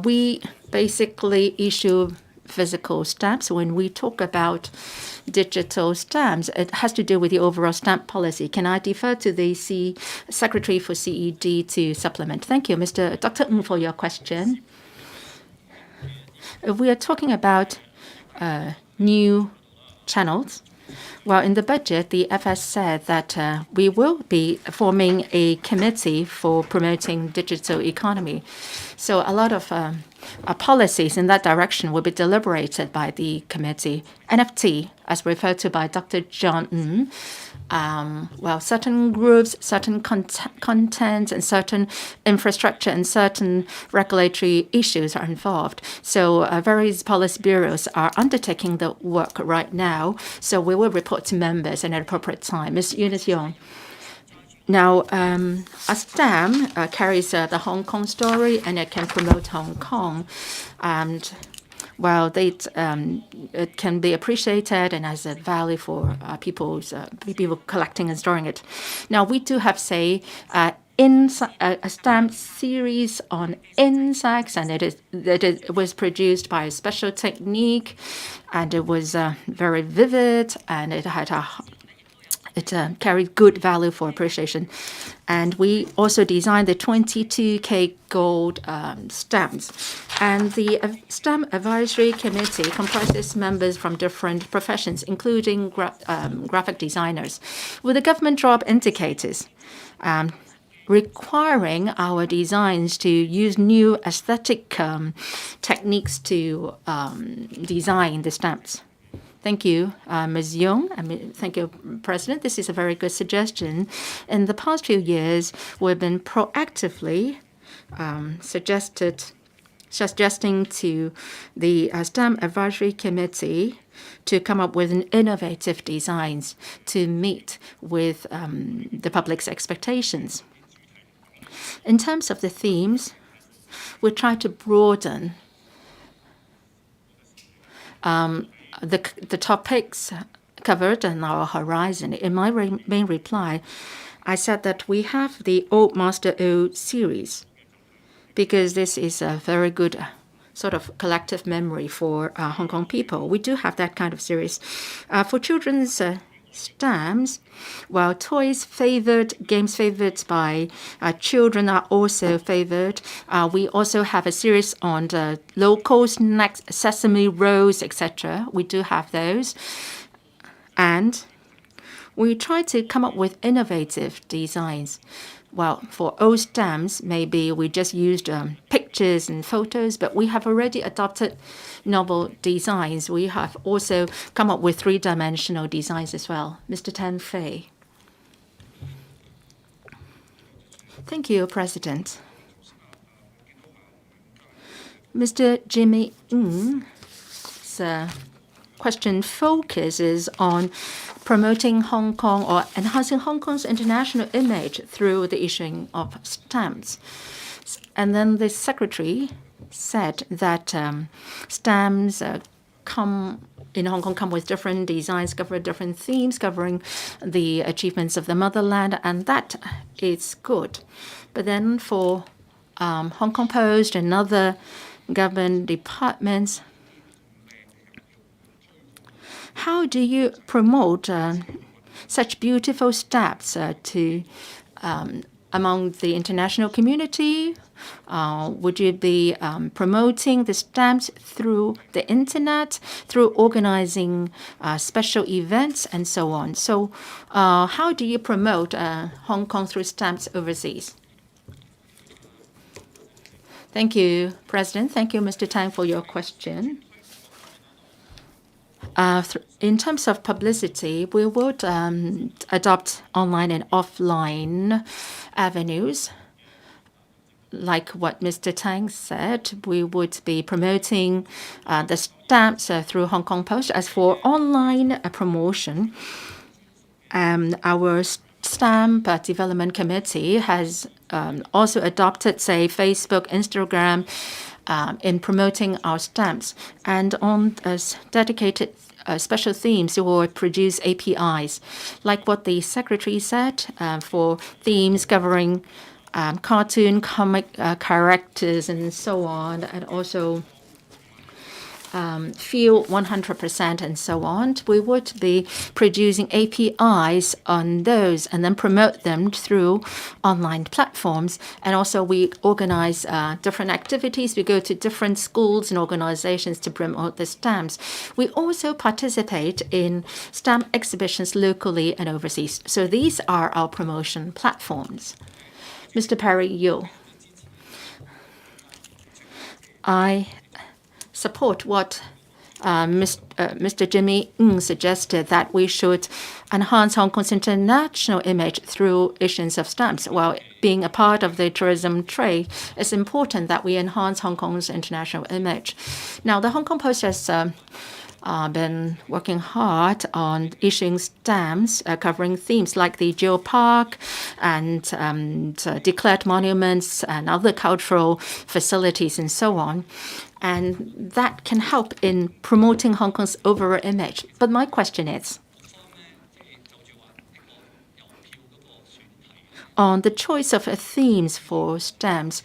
Speaker 3: we basically issue physical stamps. When we talk about digital stamps, it has to do with the overall stamp policy. Can I defer to the Secretary for CED to supplement? Thank you, Dr. Ng, for your question. We are talking about new channels. Well, in the budget, the FS said that we will be forming a committee for promoting digital economy. So a lot of policies in that direction will be deliberated by the committee. NFT, as referred to by Dr. John Ng, well, certain groups, certain content, and certain infrastructure and certain regulatory issues are involved. So various policy bureaus are undertaking the work right now. So we will report to members at an appropriate time. Ms. Eunice Yong. Now, a stamp carries the Hong Kong story, and it can promote Hong Kong. And well, it can be appreciated and has a value for people collecting and storing it. Now, we do have, say, a stamp series on insects, and it was produced by a special technique, and it was very vivid, and it had it carried good value for appreciation. And we also designed the 22K gold stamps. And the Stamp Advisory Committee comprises members from different professions, including graphic designers. Will the government draw up indicators requiring our designs to use new aesthetic techniques to design the stamps? Thank you, Ms. Young. Thank you, President. This is a very good suggestion. In the past few years, we've been proactively suggesting to the Stamp Advisory Committee to come up with innovative designs to meet with the public's expectations. In terms of the themes, we try to broaden the topics covered in our horizon. In my main reply, I said that we have the Old Master Old series, because this is a very good sort of collective memory for Hong Kong people. We do have that kind of series. For children's stamps, while toys favored, games favored by children are also favored. We also have a series on the local snacks, sesame rolls, etc. We do have those. And we try to come up with innovative designs. Well, for old stamps, maybe we just used pictures and photos, but we have already adopted novel designs. We have also come up with three-dimensional designs as well. Mr. Tan Fei. Thank you, President. Mr. Jimmy Ng's question focuses on promoting Hong Kong or enhancing Hong Kong's international image through the issuing of stamps. And then the Secretary said that stamps come in Hong Kong come with different designs, cover different themes, covering the achievements of the motherland, and that is good. But then for Hong Kong Post and other government departments, how do you promote such beautiful stamps to among the international community? Would you be promoting the stamps through the internet, through organizing special events, and so on? So how do you promote Hong Kong through stamps overseas? Thank you, President. Thank you, Mr. Tang, for your question. In terms of publicity, we would adopt online and offline avenues. Like what Mr. Tang said, we would be promoting the stamps through Hong Kong Post. As for online promotion, our Stamp Development Committee has also adopted, say, Facebook, Instagram, in promoting our stamps. And on dedicated special themes, we will produce APIs, like what the Secretary said, for themes covering cartoon, comic characters, and so on, and also Feel 100% and so on. We would be producing APIs on those and then promote them through online platforms. And also we organize different activities. We go to different schools and organizations to promote the stamps. We also participate in stamp exhibitions locally and overseas. So these are our promotion platforms. Mr. Perry Yu. I support what Mr. Jimmy Ng suggested, that we should enhance Hong Kong's international image through issuance of stamps. While being a part of the tourism trade, it's important that we enhance Hong Kong's international image. Now, the Hong Kong Post has been working hard on issuing stamps covering themes like the geopark and declared monuments and other cultural facilities and so on. And that can help in promoting Hong Kong's overall image. But my question is, on the choice of themes for stamps,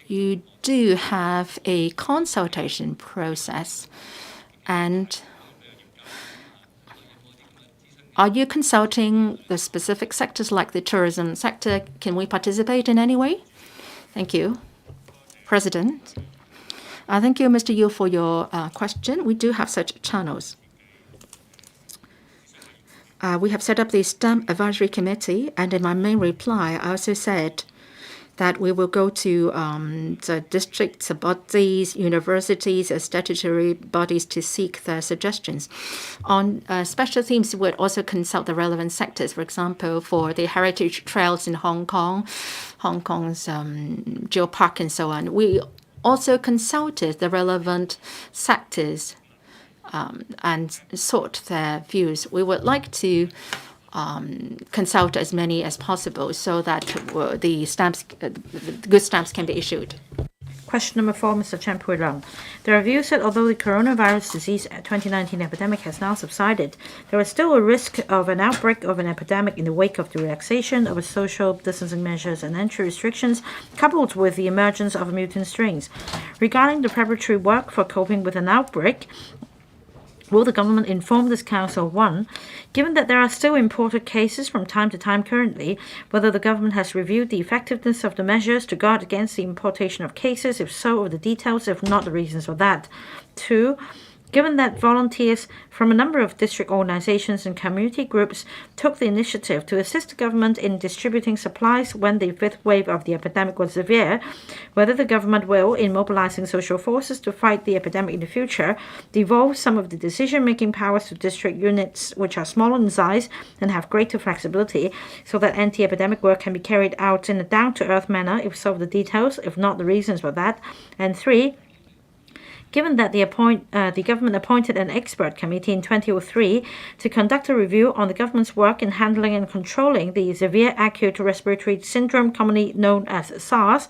Speaker 3: you do have a consultation process. And are you consulting the specific sectors like the tourism sector? Can we participate in any way? Thank you. President. Thank you, Mr. Yu, for your question. We do have such channels. We have set up the Stamp Advisory Committee, and in my main reply, I also said that we will go to the district bodies, universities, statutory bodies to seek their suggestions. On special themes, we would also consult the relevant sectors. For example, for the heritage trails in Hong Kong, Hong Kong's geopark and so on. We also consulted the relevant sectors and sought their views. We would like to consult as many as possible so that the stamps, good stamps can be issued.
Speaker 2: Question number 4, Mr. Chen Pui-Lung. There are views that although the coronavirus disease 2019 epidemic has now subsided, there is still a risk of an outbreak of an epidemic in the wake of the relaxation of social distancing measures and entry restrictions, coupled with the emergence of mutant strains. Regarding the preparatory work for coping with an outbreak, will the government inform this council, 1, given that there are still imported cases from time to time currently, whether the government has reviewed the effectiveness of the measures to guard against the importation of cases, if so, of the details, if not, the reasons for that. 2, given that volunteers from a number of district organizations and community groups took the initiative to assist the government in distributing supplies when the 5th wave of the epidemic was severe, whether the government will, in mobilizing social forces to fight the epidemic in the future, devolve some of the decision-making powers to district units which are smaller in size and have greater flexibility, so that anti-epidemic work can be carried out in a down-to-earth manner, if so, the details, if not, the reasons for that. And 3, given that the government appointed an expert committee in 2003 to conduct a review on the government's work in handling and controlling the severe acute respiratory syndrome, commonly known as SARS,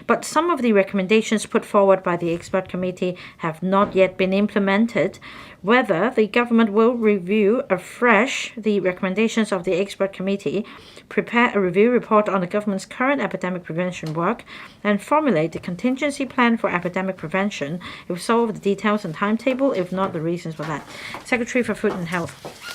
Speaker 2: but some of the recommendations put forward by the expert committee have not yet been implemented. Whether the government will review afresh the recommendations of the expert committee, prepare a review report on the government's current epidemic prevention work, and formulate a contingency plan for epidemic prevention. If so, the details and timetable, if not, the reasons for that. Secretary for Food and Health.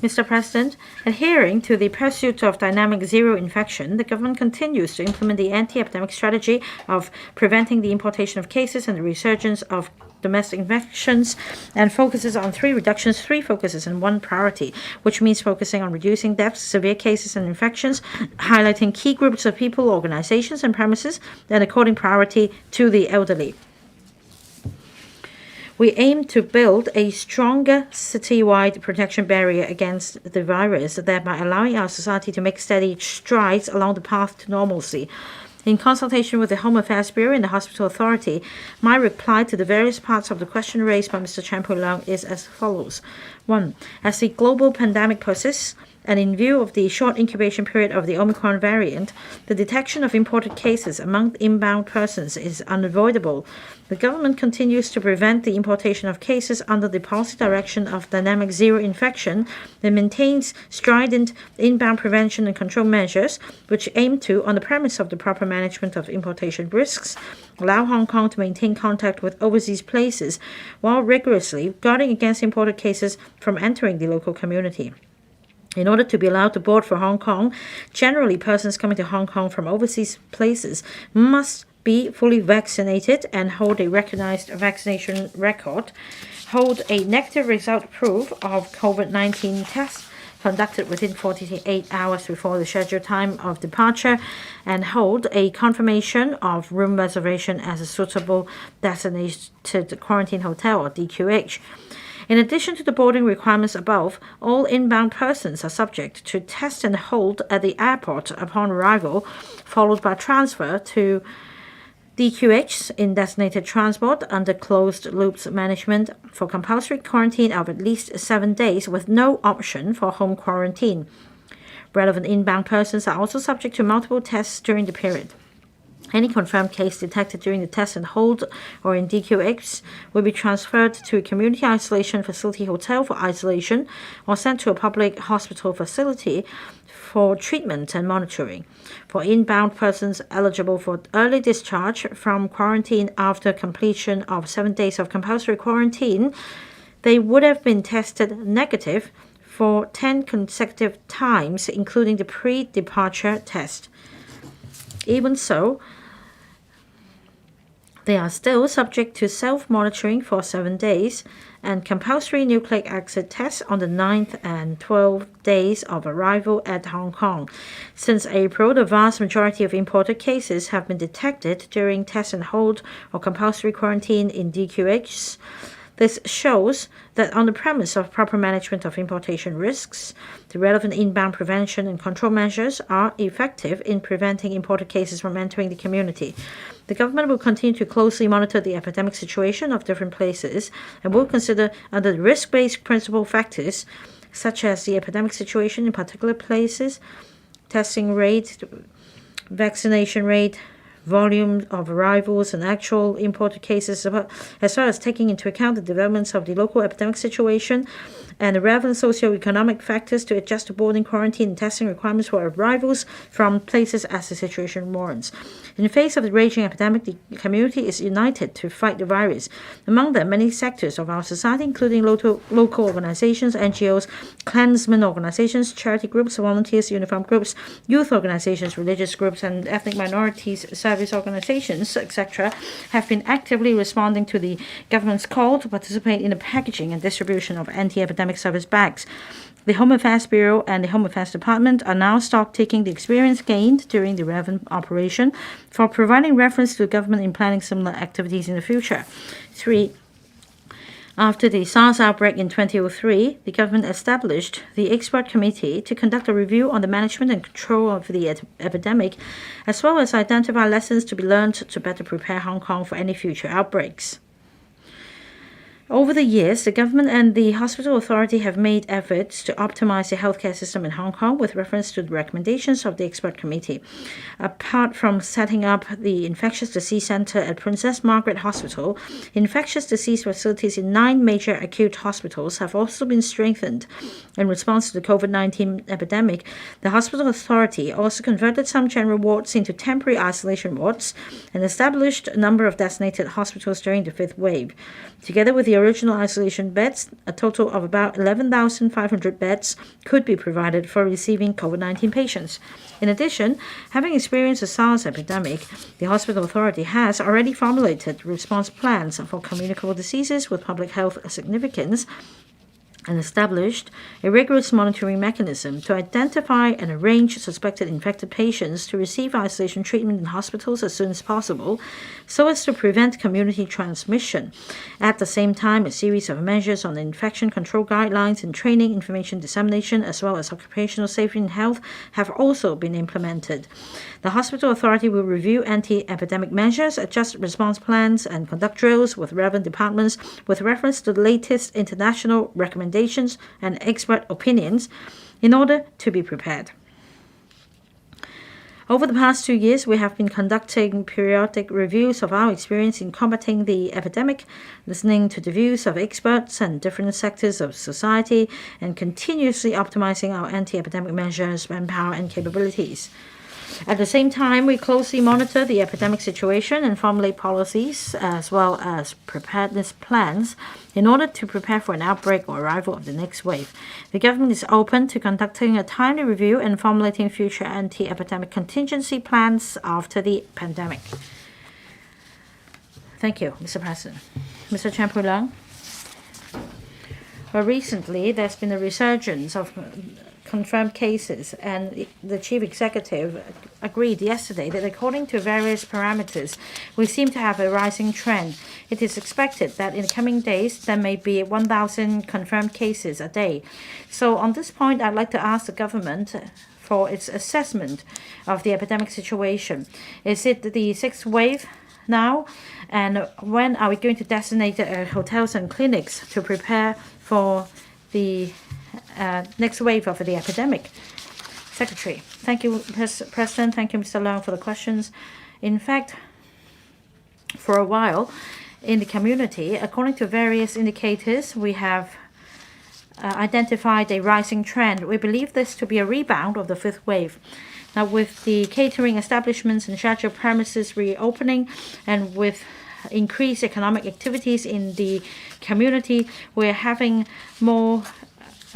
Speaker 2: Mr. President, adhering to the pursuit of dynamic zero infection, the government continues to implement the anti-epidemic strategy of preventing the importation of cases and the resurgence of domestic infections, and focuses on three reductions, three focuses, and one priority, which means focusing on reducing deaths, severe cases, and infections, highlighting key groups of people, organizations, and premises, and according priority to the elderly. We aim to build a stronger citywide protection barrier against the virus, thereby allowing our society to make steady strides along the path to normalcy. In consultation with the Home Affairs Bureau and the Hospital Authority, my reply to the various parts of the question raised by Mr. Chen Pui-leung is as follows. 1. As the global pandemic persists, and in view of the short incubation period of the Omicron variant, the detection of imported cases among inbound persons is unavoidable. The government continues to prevent the importation of cases under the policy direction of dynamic zero infection and maintains strident inbound prevention and control measures, which aim to, on the premise of the proper management of importation risks, allow Hong Kong to maintain contact with overseas places while rigorously guarding against imported cases from entering the local community. In order to be allowed to board for Hong Kong, generally persons coming to Hong Kong from overseas places must be fully vaccinated and hold a recognized vaccination record, hold a negative result proof of COVID-19 test conducted within 48 hours before the scheduled time of departure, and hold a confirmation of room reservation as a suitable designated quarantine hotel or DQH. In addition to the boarding requirements above, all inbound persons are subject to test and hold at the airport upon arrival, followed by transfer to DQHs in designated transport under closed loops management for compulsory quarantine of at least 7 days with no option for home quarantine. Relevant inbound persons are also subject to multiple tests during the period. Any confirmed case detected during the test and hold or in DQX will be transferred to a community isolation facility hotel for isolation or sent to a public hospital facility for treatment and monitoring. For inbound persons eligible for early discharge from quarantine after completion of 7 days of compulsory quarantine, they would have been tested negative for 10 consecutive times, including the pre-departure test. Even so, they are still subject to self-monitoring for 7 days and compulsory nucleic acid tests on the 9th and 12th days of arrival at Hong Kong. Since April, the vast majority of imported cases have been detected during test and hold or compulsory quarantine in DQHs. This shows that on the premise of proper management of importation risks, the relevant inbound prevention and control measures are effective in preventing imported cases from entering the community. The government will continue to closely monitor the epidemic situation of different places and will consider under the risk-based principle factors such as the epidemic situation in particular places, testing rate, vaccination rate, volume of arrivals and actual imported cases, as well as taking into account the developments of the local epidemic situation and the relevant socio-economic factors to adjust the boarding, quarantine, and testing requirements for arrivals from places as the situation warrants. In the face of the raging epidemic, the community is united to fight the virus. Among them, many sectors of our society, including local organizations, NGOs, clansmen organizations, charity groups, volunteers, uniform groups, youth organizations, religious groups, and ethnic minorities, service organizations, etc., have been actively responding to the government's call to participate in the packaging and distribution of anti-epidemic service bags. The Home Affairs Bureau and the Home Affairs Department are now stock-taking the experience gained during the relevant operation for providing reference to the government in planning similar activities in the future. 3. After the SARS outbreak in 2003, the government established the expert committee to conduct a review on the management and control of the epidemic, as well as identify lessons to be learned to better prepare Hong Kong for any future outbreaks. Over the years, the government and the hospital authority have made efforts to optimize the healthcare system in Hong Kong with reference to the recommendations of the expert committee. Apart from setting up the infectious disease center at Princess Margaret Hospital, infectious disease facilities in 9 major acute hospitals have also been strengthened. In response to the COVID-19 epidemic, the hospital authority also converted some general wards into temporary isolation wards and established a number of designated hospitals during the 5th wave. Together with the original isolation beds, a total of about 11,500 beds could be provided for receiving COVID-19 patients. In addition, having experienced the SARS epidemic, the hospital authority has already formulated response plans for communicable diseases with public health significance and established a rigorous monitoring mechanism to identify and arrange suspected infected patients to receive isolation treatment in hospitals as soon as possible so as to prevent community transmission. At the same time, a series of measures on the infection control guidelines and training, information dissemination, as well as occupational safety and health have also been implemented. The hospital authority will review anti-epidemic measures, adjust response plans, and conduct drills with relevant departments with reference to the latest international recommendations and expert opinions in order to be prepared. Over the past 2 years, we have been conducting periodic reviews of our experience in combating the epidemic, listening to the views of experts and different sectors of society, and continuously optimizing our anti-epidemic measures, manpower, and capabilities. At the same time, we closely monitor the epidemic situation and formulate policies as well as preparedness plans in order to prepare for an outbreak or arrival of the next wave. The government is open to conducting a timely review and formulating future anti-epidemic contingency plans after the pandemic. Thank you, Mr. President. Mr. Chan Pui-Leung. Well, recently, there's been a resurgence of confirmed cases, and the chief executive agreed yesterday that according to various parameters, we seem to have a rising trend. It is expected that in the coming days, there may be 1,000 confirmed cases a day. So on this point, I'd like to ask the government for its assessment of the epidemic situation. Is it the 6th wave now? And when are we going to designate hotels and clinics to prepare for the next wave of the epidemic? Secretary. Thank you, President. Thank you, Mr. Leung, for the questions. In fact, for a while in the community, according to various indicators, we have identified a rising trend. We believe this to be a rebound of the 5th wave. Now, with the catering establishments and scheduled premises reopening and with increased economic activities in the community, we're having more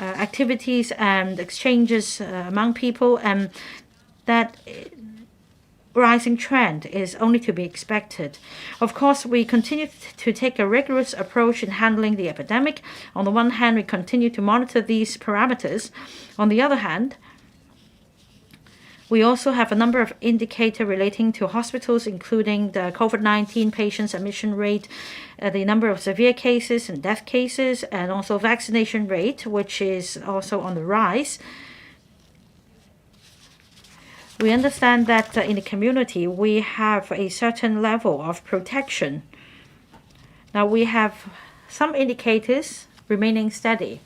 Speaker 2: activities and exchanges among people, and that rising trend is only to be expected. Of course, we continue to take a rigorous approach in handling the epidemic. On the one hand, we continue to monitor these parameters. On the other hand, we also have a number of indicators relating to hospitals, including the COVID-19 patients admission rate, the number of severe cases and death cases, and also vaccination rate, which is also on the rise. We understand that in the community, we have a certain level of protection. Now, we have some indicators remaining steady,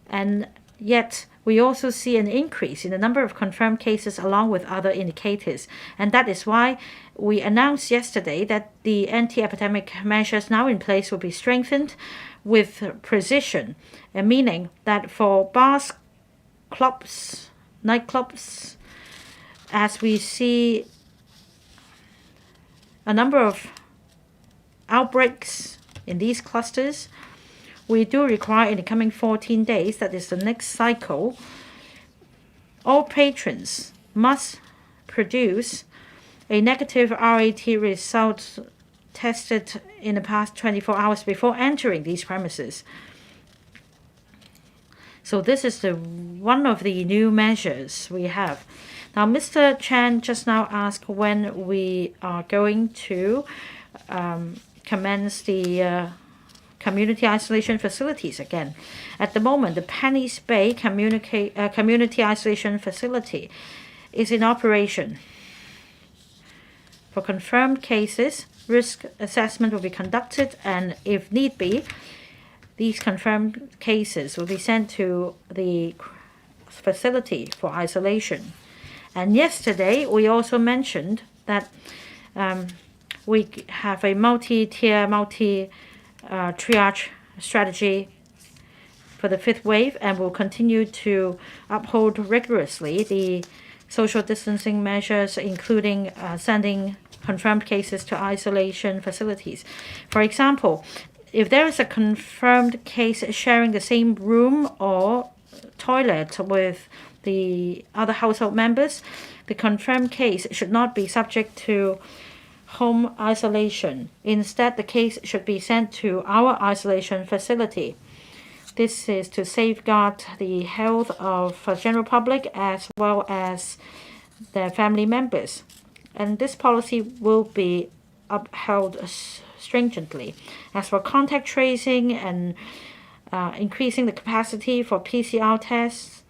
Speaker 2: and yet we also see an increase in the number of confirmed cases along with other indicators. And that is why we announced yesterday that the anti-epidemic measures now in place will be strengthened with precision, meaning that for bars, clubs, nightclubs, as we see a number of outbreaks in these clusters, we do require in the coming 14 days, that is the next cycle, all patrons must produce a negative RAT result tested in the past 24 hours before entering these premises. So this is one of the new measures we have. Now, Mr. Chan just now asked when we are going to commence the community isolation facilities again. At the moment, the Penny's Bay community isolation facility is in operation. For confirmed cases, risk assessment will be conducted, and if need be, these confirmed cases will be sent to the facility for isolation. And yesterday, we also mentioned that we have a multi-tier, triage strategy for the fifth wave, and will continue to uphold rigorously the social distancing measures, including sending confirmed cases to isolation facilities. For example, if there is a confirmed case sharing the same room or toilet with the other household members, the confirmed case should not be subject to home isolation. Instead, the case should be sent to our isolation facility. This is to safeguard the health of the general public as well as their family members. And this policy will be upheld stringently. As for contact tracing and increasing the capacity for PCR tests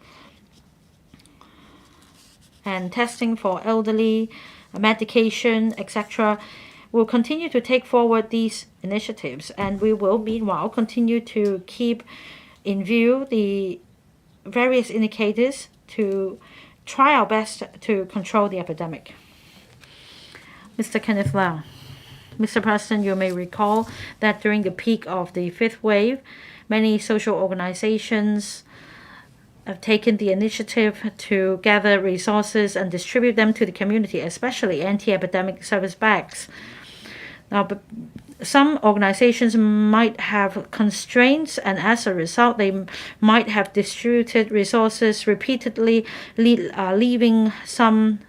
Speaker 2: and testing for elderly, medication, etc., we'll continue to take forward these initiatives, and we will meanwhile continue to keep in view the various indicators to try our best to control the epidemic. Mr. Kenneth Lau. Mr. President, you may recall that during the peak of the fifth wave, many social organizations have taken the initiative to gather resources and distribute them to the community, especially anti-epidemic service bags. Now, but some organizations might have constraints, and as a result, they might have distributed resources repeatedly, leaving some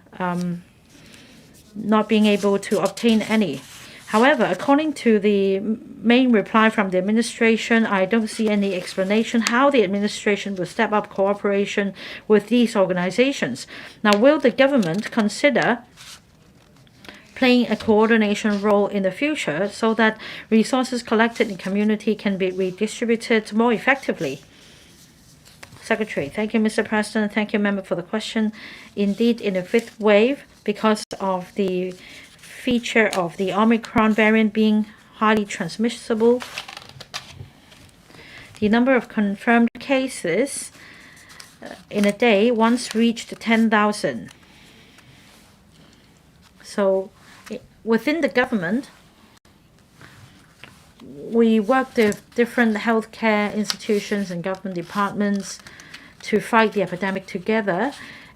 Speaker 2: not being able to obtain any. However, according to the main reply from the administration, I don't see any explanation how the administration will step up cooperation with these organizations. Now, will the government consider playing a coordination role in the future so that resources collected in community can be redistributed more effectively? Secretary. Thank you, Mr. President. Thank you, member, for the question. Indeed, in the fifth wave, because of the feature of the Omicron variant being highly transmissible, the number of confirmed cases in a day once reached 10,000. So within the government, we work with different healthcare institutions and government departments to fight the epidemic together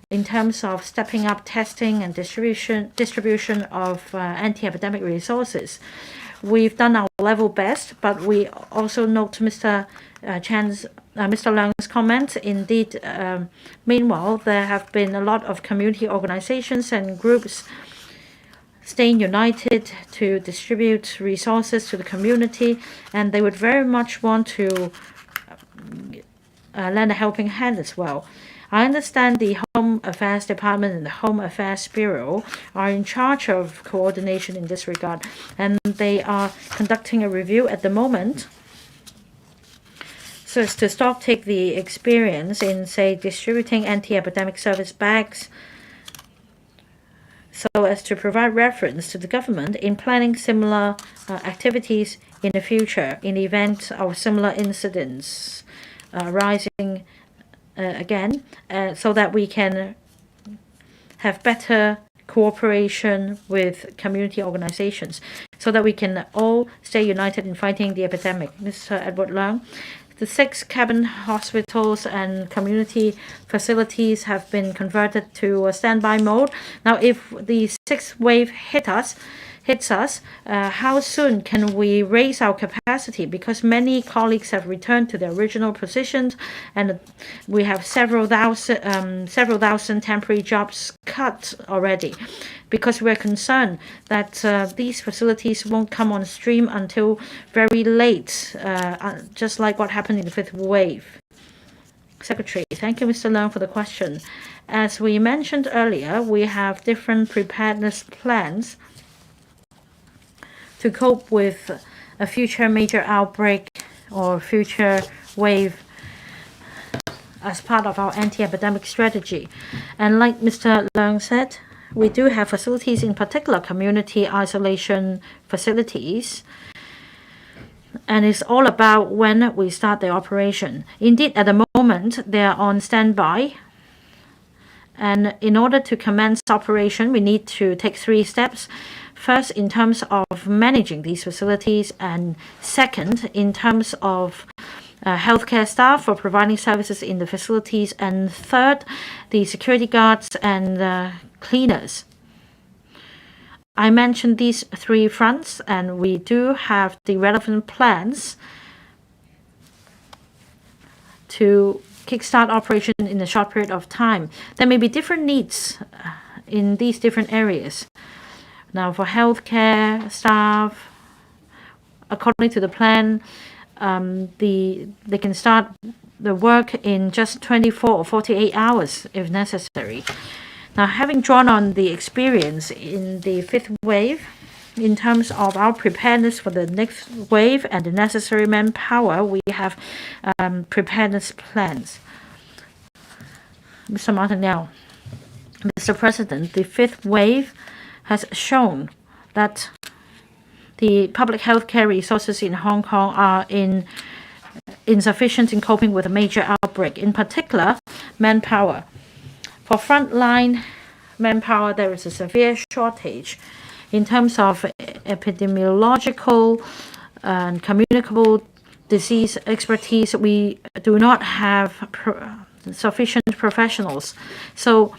Speaker 2: in terms of stepping up testing and distribution of anti-epidemic resources. We've done our level best, but we also note Mr. Leung's comments. Indeed, meanwhile, there have been a lot of community organizations and groups staying united to distribute resources to the community, and they would very much want to lend a helping hand as well. I understand the Home Affairs Department and the Home Affairs Bureau are in charge of coordination in this regard, and they are conducting a review at the moment so as to stocktake the experience in, say, distributing anti-epidemic service bags, so as to provide reference to the government in planning similar activities in the future in the event of similar incidents arising again, so that we can have better cooperation with community organizations, so that we can all stay united in fighting the epidemic. Mr. Edward Leung. The 6 cabin hospitals and community facilities have been converted to a standby mode. Now, if the 6th wave hits us, how soon can we raise our capacity? Because many colleagues have returned to their original positions, and we have several thousand temporary jobs cut already. Because we're concerned that these facilities won't come on stream until very late, just like what happened in the 5th wave. Secretary. Thank you, Mr. Leung, for the question. As we mentioned earlier, we have different preparedness plans to cope with a future major outbreak or future wave as part of our anti-epidemic strategy. And like Mr. Leung said, we do have facilities, in particular community isolation facilities, and it's all about when we start the operation. Indeed, at the moment, they are on standby. And in order to commence operation, we need to take 3 steps. First, in terms of managing these facilities, and second, in terms of healthcare staff for providing services in the facilities, and third, the security guards and cleaners. I mentioned these 3 fronts, and we do have the relevant plans to kickstart operation in a short period of time. There may be different needs in these different areas. Now, for healthcare staff, according to the plan, they can start the work in just 24 or 48 hours if necessary. Now, having drawn on the experience in the 5th wave, in terms of our preparedness for the next wave and the necessary manpower, we have preparedness plans. Mr. Martin Liao, Mr. President, the 5th wave has shown that the public health care resources in Hong Kong are insufficient in coping with a major outbreak, in particular, manpower. For frontline manpower, there is a severe shortage. In terms of epidemiological and communicable disease expertise, we do not have sufficient professionals. So,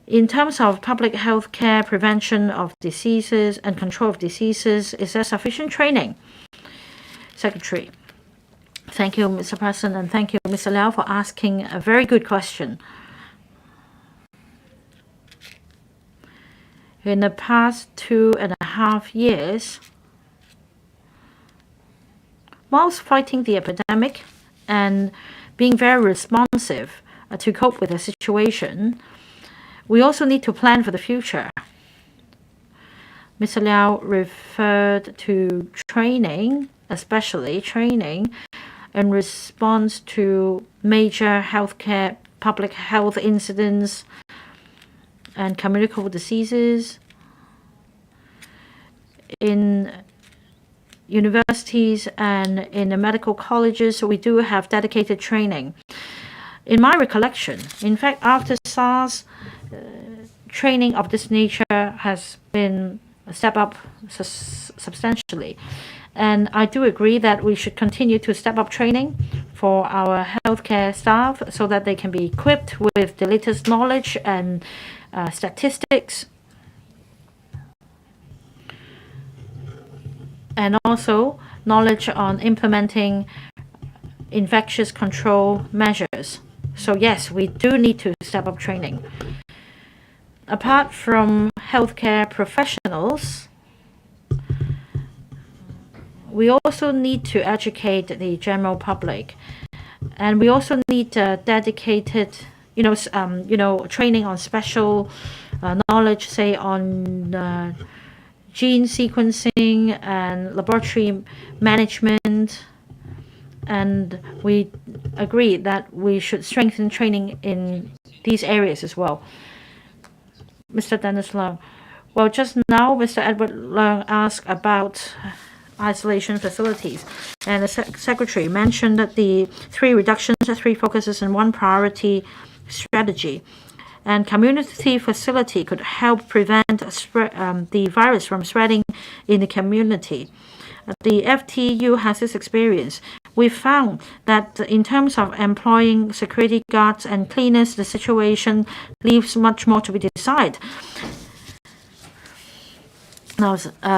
Speaker 2: in terms of public health care, prevention of diseases and control of diseases, is there sufficient training? Secretary. Thank you, Mr. President, and thank you, Mr. Liao, for asking a very good question. In the past 2.5 years, whilst fighting the epidemic and being very responsive to cope with the situation, we also need to plan for the future. Mr. Liao referred to training, especially training in response to major healthcare, public health incidents, and communicable diseases. In universities and in the medical colleges, we do have dedicated training. In my recollection, in fact, after SARS, training of this nature has been stepped up substantially. And I do agree that we should continue to step up training for our healthcare staff so that they can be equipped with the latest knowledge and statistics, and also knowledge on implementing infectious control measures. So yes, we do need to step up training. Apart from healthcare professionals, we also need to educate the general public, and we also need dedicated, training on special knowledge, say on gene sequencing and laboratory management. And we agree that we should strengthen training in these areas as well. Mr. Dennis Leung. Well, just now, Mr. Edward Leung asked about isolation facilities, and the Secretary mentioned that the 3 reductions, 3 focuses, and 1 priority strategy. And community facility could help prevent the virus from spreading in the community. The FTU has this experience. We found that in terms of employing security guards and cleaners, the situation leaves much more to be desired. Now,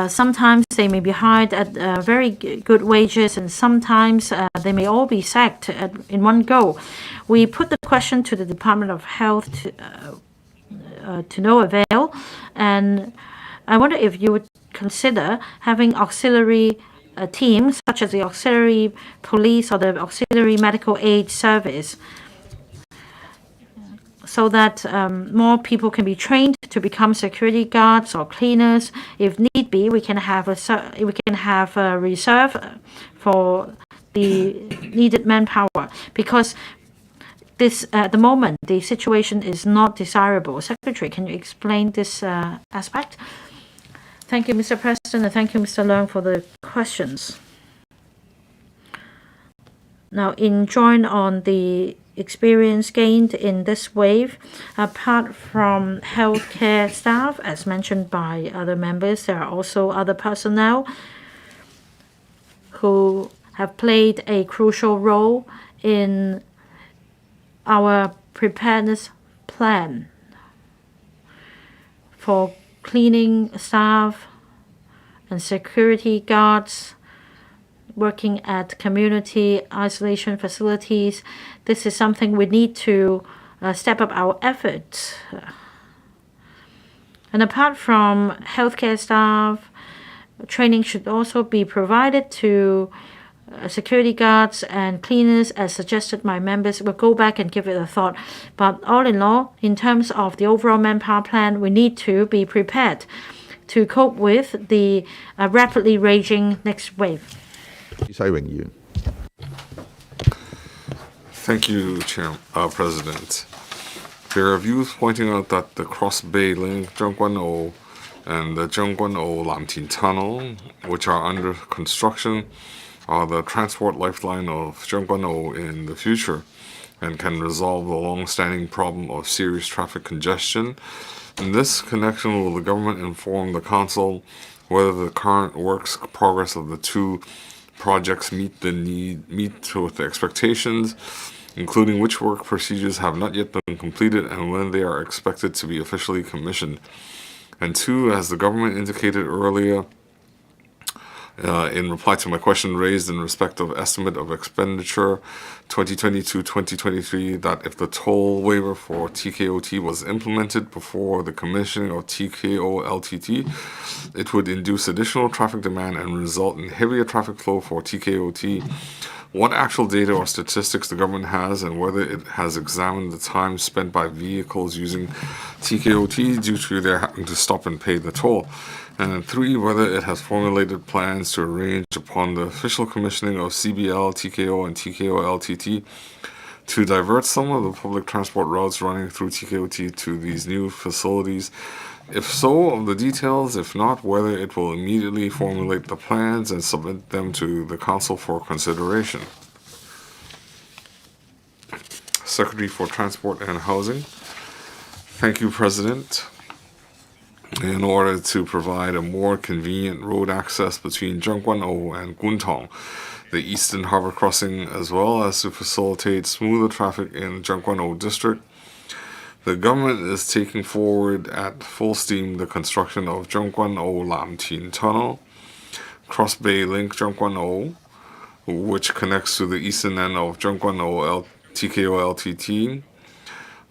Speaker 2: sometimes they may be hired at very good wages, and sometimes they may all be sacked in one go. We put the question to the Department of Health to no avail, and I wonder if you would consider having auxiliary teams, such as the auxiliary police or the auxiliary medical aid service, so that more people can be trained to become security guards or cleaners. If need be, we can have a reserve for the needed manpower, because this at the moment, the situation is not desirable. Secretary, can you explain this aspect? Thank you, Mr. President, and thank you, Mr. Leung, for the questions. Now, in join on the experience gained in this wave, apart from healthcare staff, as mentioned by other members, there are also other personnel who have played a crucial role in our preparedness plan for cleaning staff and security guards working at community isolation facilities. This is something we need to step up our efforts. And apart from healthcare staff, training should also be provided to security guards and cleaners, as suggested by members. We'll go back and give it a thought. But all in all, in terms of the overall manpower plan, we need to be prepared to cope with the rapidly raging next wave.
Speaker 1: Thank you, President. There are views pointing out that the Cross Bay Link, Zhongguan-O, and the Zhongguan-O Lamtin Tunnel, which are under construction, are the transport lifeline of Zhongguan-O in the future and can resolve the long-standing problem of serious traffic congestion. In this connection, will the government inform the Council whether the current works progress of the two projects meet with the expectations, including which work procedures have not yet been completed and when they are expected to be officially commissioned? And two, as the government indicated earlier, in reply to my question raised in respect of estimate of expenditure 2022-2023, that if the toll waiver for TKOT was implemented before the commissioning of TKO-LTT, it would induce additional traffic demand and result in heavier traffic flow for TKOT. What actual data or statistics the government has, and whether it has examined the time spent by vehicles using TKOT due to their having to stop and pay the toll. And three, whether it has formulated plans to arrange upon the official commissioning of CBL, TKO, and TKO-LTT to divert some of the public transport routes running through TKOT to these new facilities. If so, of the details. If not, whether it will immediately formulate the plans and submit them to the Council for consideration. Secretary for Transport and Housing. Thank you, President. In order to provide a more convenient road access between Zhongguan-O and Guntong, the Eastern Harbor Crossing, as well as to facilitate smoother traffic in Zhongguan-O District, the government is taking forward at full steam the construction of Zhongguan-O Lamtin Tunnel, Cross Bay Link Zhongguan-O, which connects to the eastern end of Zhongguan-O TKO-LTT.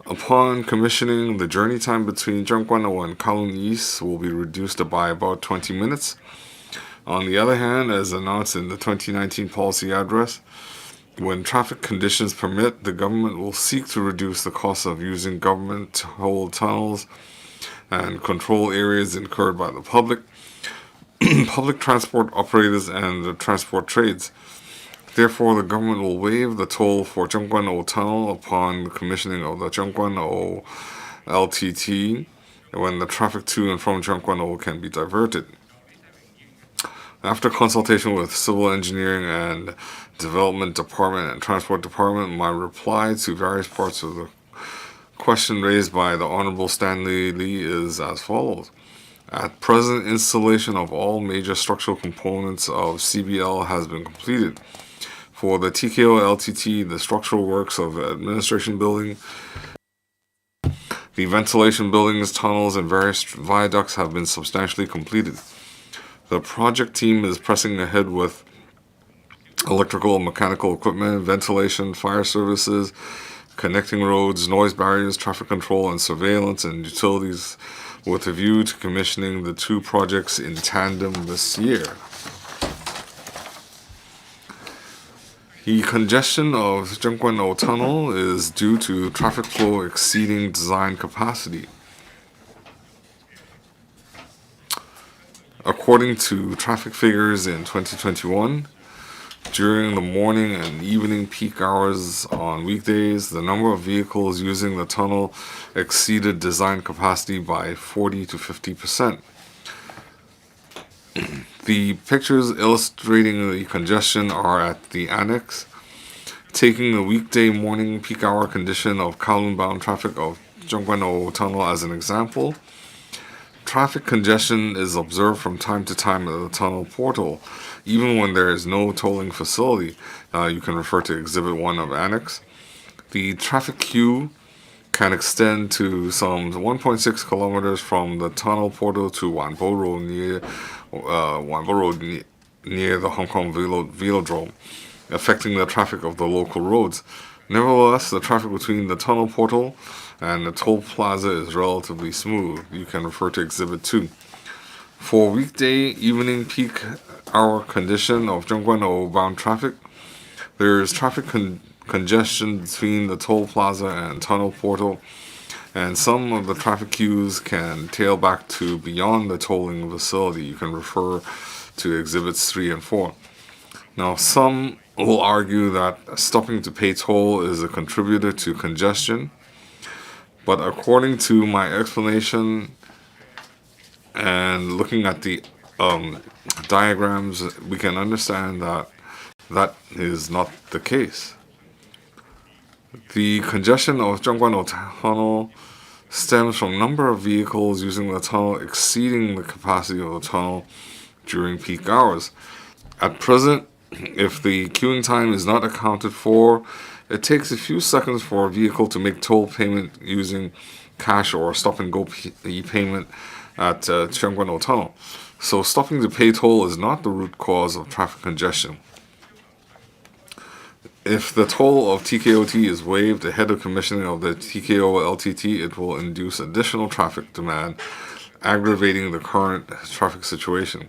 Speaker 1: Upon commissioning, the journey time between Zhongguan-O and Kowloon East will be reduced by about 20 minutes. On the other hand, as announced in the 2019 policy address, when traffic conditions permit, the government will seek to reduce the cost of using government-hold tunnels and control areas incurred by the public, public transport operators, and the transport trades. Therefore, the government will waive the toll for Zhongguan-O Tunnel upon the commissioning of the Zhongguan-O LTT, when the traffic to and from Zhongguan-O can be diverted. After consultation with Civil Engineering and Development Department and Transport Department, my reply to various parts of the question raised by the Honorable Stanley Lee is as follows. At present, installation of all major structural components of CBL has been completed. For the TKO-LTT, the structural works of administration building, the ventilation buildings, tunnels, and various viaducts have been substantially completed. The project team is pressing ahead with electrical and mechanical equipment, ventilation, fire services, connecting roads, noise barriers, traffic control, and surveillance, and utilities, with a view to commissioning the two projects in tandem this year. The congestion of Zhongguan-O Tunnel is due to traffic flow exceeding design capacity. According to traffic figures in 2021, During the morning and evening peak hours on weekdays, the number of vehicles using the tunnel exceeded design capacity by 40 to 50%. The pictures illustrating the congestion are at the annex. Taking the weekday morning peak hour condition of Kowloon-bound traffic of Zhongguan-O Tunnel as an example, traffic congestion is observed from time to time at the tunnel portal, even when there is no tolling facility. You can refer to Exhibit 1 of Annex. The traffic queue can extend to some 1.6 kilometers from the tunnel portal to Wanbo Road near the Hong Kong Velodrome, affecting the traffic of the local roads. Nevertheless, the traffic between the tunnel portal and the toll plaza is relatively smooth. You can refer to Exhibit 2. For weekday evening peak hour condition of Zhongguan-O bound traffic, there is traffic congestion between the toll plaza and tunnel portal, and some of the traffic queues can tail back to beyond the tolling facility. You can refer to Exhibits 3 and 4. Now, some will argue that stopping to pay toll is a contributor to congestion, but according to my explanation and looking at the diagrams, we can understand that that is not the case. The congestion of Zhongguan-O Tunnel stems from number of vehicles using the tunnel exceeding the capacity of the tunnel during peak hours. At present, if the queuing time is not accounted for, it takes a few seconds for a vehicle to make toll payment using cash or stop-and-go payment at Zhongguan-O Tunnel. So stopping to pay toll is not the root cause of traffic congestion. If the toll of TKOT is waived ahead of commissioning of the TKO LTT, it will induce additional traffic demand, aggravating the current traffic situation.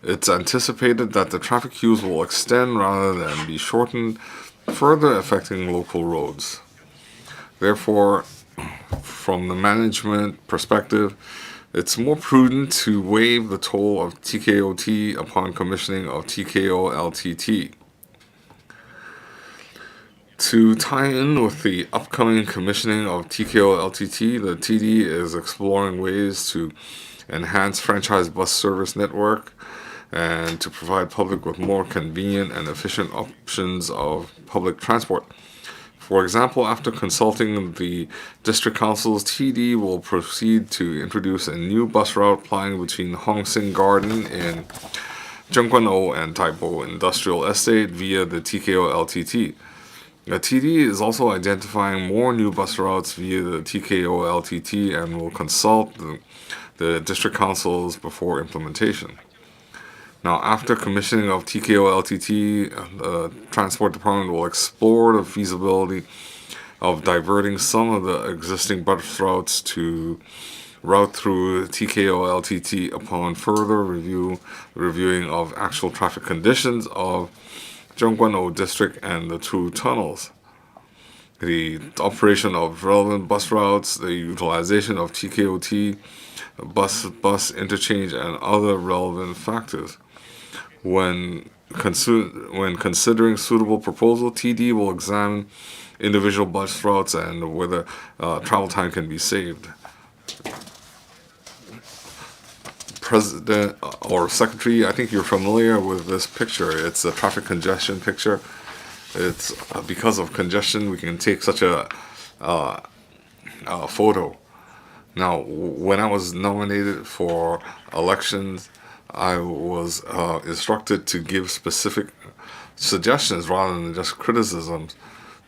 Speaker 1: It's anticipated that the traffic queues will extend rather than be shortened, further affecting local roads. Therefore, from the management perspective, it's more prudent to waive the toll of TKOT upon commissioning of TKO LTT. To tie in with the upcoming commissioning of TKO LTT, the TD is exploring ways to enhance franchise bus service network and to provide public with more convenient and efficient options of public transport. For example, after consulting the district councils, TD will proceed to introduce a new bus route plying between Hong Sing Garden in Zhongguan-O and Taipo Industrial Estate via the TKO LTT. The TD is also identifying more new bus routes via the TKO LTT and will consult the district councils before implementation. Now, after commissioning of TKO LTT, the Transport Department will explore the feasibility of diverting some of the existing bus routes to route through TKO LTT upon further reviewing of actual traffic conditions of Zhongguan-O District and the two tunnels, the operation of relevant bus routes, the utilization of TKOT, bus interchange, and other relevant factors. When considering suitable proposal, TD will examine individual bus routes and whether travel time can be saved. President or Secretary, I think you're familiar with this picture. It's a traffic congestion picture. It's because of congestion we can take such a photo. Now, when I was nominated for elections, I was instructed to give specific suggestions rather than just criticisms.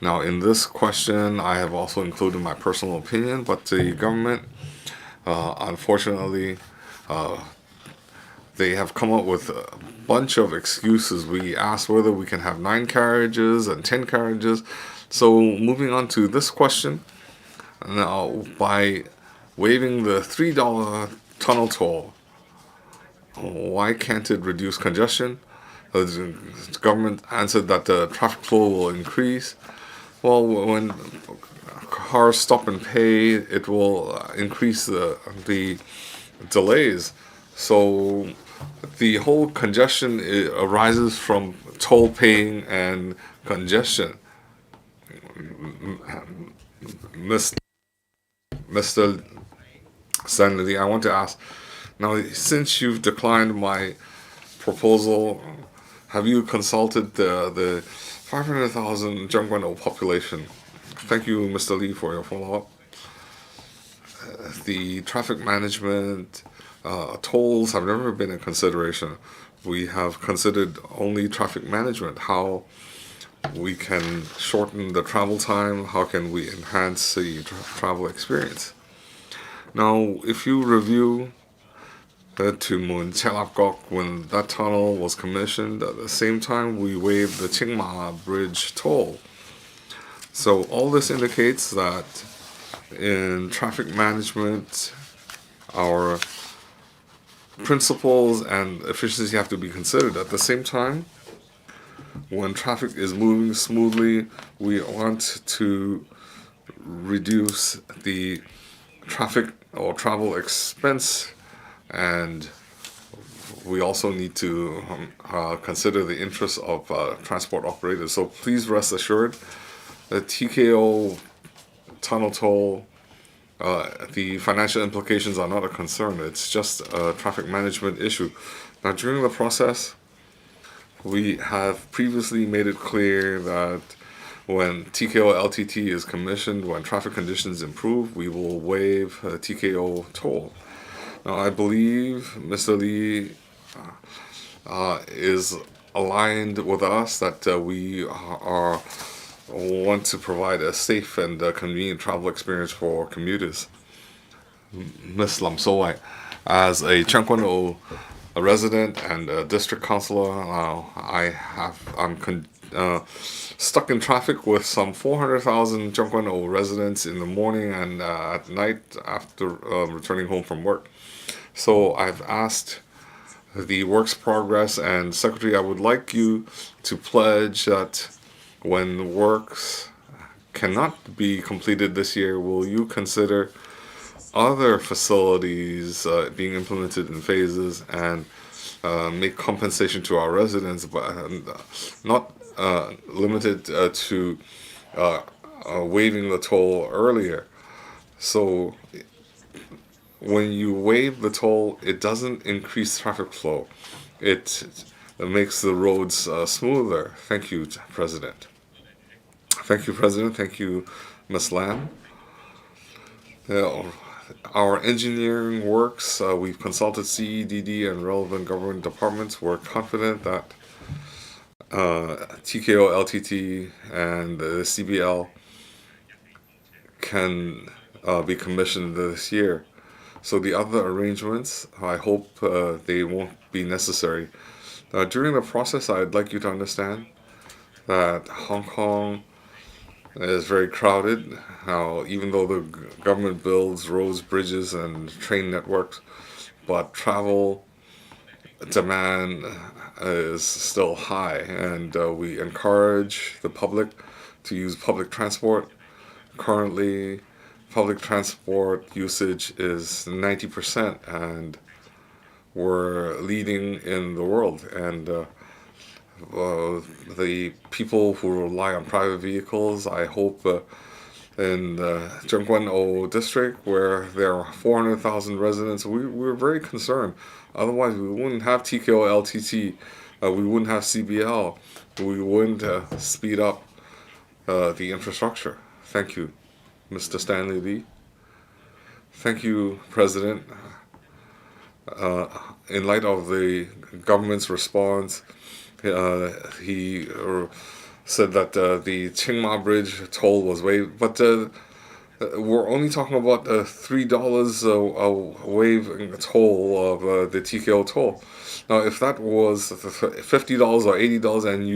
Speaker 1: Now, in this question, I have also included my personal opinion, but the government, unfortunately, they have come up with a bunch of excuses. We asked whether we can have 9 carriages and 10 carriages. So moving on to this question, now by waiving the $3 tunnel toll, why can't it reduce congestion? The government answered that the traffic flow will increase. Well, when cars stop and pay, it will increase the delays. So the whole congestion arises from toll paying and congestion. Mr. Stanley, I want to ask, now since you've declined my proposal, have you consulted the 500,000 Zhongguanou population? Thank you, Mr. Lee, for your follow-up. The traffic management tolls have never been a consideration. We have considered only traffic management, how we can shorten the travel time, how can we enhance the travel experience. Now, if you review to Mun Chelapgok, when that tunnel was commissioned, at the same time we waived the Qingma Bridge toll. So all this indicates that in traffic management, our principles and efficiency have to be considered. At the same time, when traffic is moving smoothly, we want to reduce the traffic or travel expense, and we also need to consider the interests of transport operators. So please rest assured that TKO tunnel toll, the financial implications are not a concern. It's just a traffic management issue. Now, during the process, we have previously made it clear that when TKO LTT is commissioned, when traffic conditions improve, we will waive TKO toll. Now, I believe Mr. Lee is aligned with us that we want to provide a safe and convenient travel experience for commuters. Ms. Lam Sowai, as a Zhongguanou resident and a district councillor, I'm stuck in traffic with some 400,000 Zhongguanou residents in the morning and at night after returning home from work. So I've asked the works progress and Secretary, I would like you to pledge that when works cannot be completed this year, will you consider other facilities being implemented in phases and make compensation to our residents, but not limited to waiving the toll earlier. So when you waive the toll, it doesn't increase traffic flow. It makes the roads smoother. Thank you, President. Thank you, President. Thank you, Ms. Lam. Our engineering works, we've consulted CEDD and relevant government departments. We're confident that TKO, LTT, and the CBL can be commissioned this year. So the other arrangements, I hope they won't be necessary. During the process, I'd like you to understand that Hong Kong is very crowded. Now, even though the government builds roads, bridges, and train networks, but travel demand is still high, and we encourage the public to use public transport. Currently, public transport usage is 90%, and we're leading in the world. And the people who rely on private vehicles, I hope in the Zhongguanou district, where there are 400,000 residents, we're very concerned. Otherwise, we wouldn't have TKO LTT, we wouldn't have CBL, we wouldn't speed up the infrastructure. Thank you, Mr. Stanley Lee. Thank you, President. In light of the government's response, he said that the Qingma Bridge toll was waived, but we're only talking about $3 waiving toll of the TKO toll. Now, if that was $50 or $80, and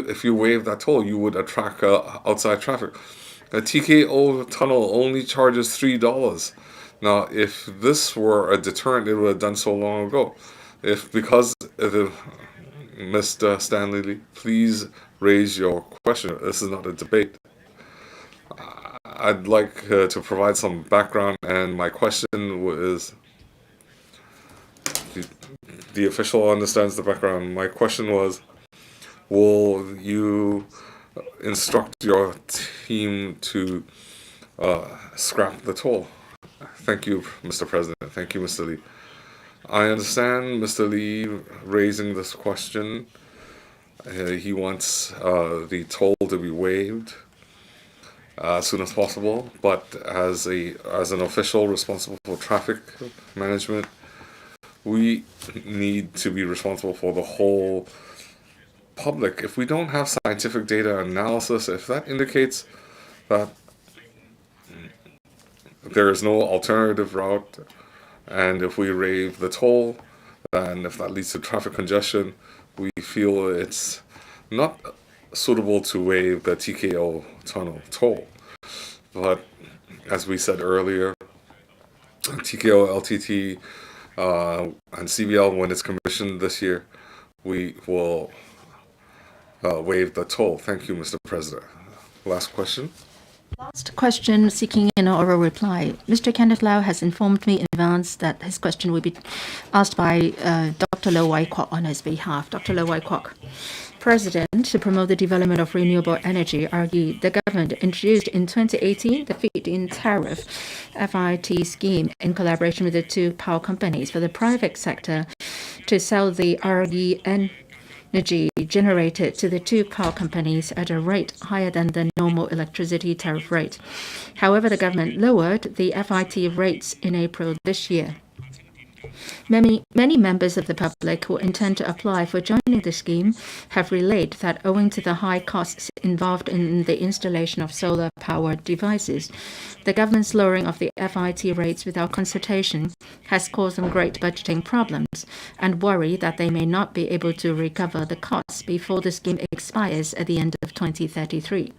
Speaker 1: if you waive that toll, you would attract outside traffic. The TKO tunnel only charges $3. Now, if this were a deterrent, it would have done so long ago. Because Mr. Stanley Lee, please raise your question. This is not a debate. I'd like to provide some background, and my question is, the official understands the background. My question was, will you instruct your team to scrap the toll? Thank you, Mr. President. Thank you, Mr. Lee. I understand Mr. Lee raising this question. He wants the toll to be waived as soon as possible, but as an official responsible for traffic management, we need to be responsible for the whole public. If we don't have scientific data analysis, if that indicates that there is no alternative route, and if we waive the toll, and if that leads to traffic congestion, we feel it's not suitable to waive the TKO tunnel toll. But as we said earlier, TKO, LTT, and CBL, when it's commissioned this year, we will waive the toll. Thank you, Mr. President. Last question.
Speaker 3: Last question seeking an oral reply. Mr. Kenneth Lau has informed me in advance that his question will be asked by Dr. Low Wai Kwok on his behalf. Dr. Low Wai Kwok. President, to promote the development of renewable energy, argued the government introduced in 2018 the feed-in tariff FIT scheme in collaboration with the two power companies for the private sector to sell the RE energy generated to the two power companies at a rate higher than the normal electricity tariff rate. However, the government lowered the FIT rates in April this year. Many members of the public who intend to apply for joining the scheme have relayed that owing to the high costs involved in the installation of solar power devices, the government's lowering of the FIT rates without consultation has caused them great budgeting problems and worry that they may not be able to recover the costs before the scheme expires at the end of 2033.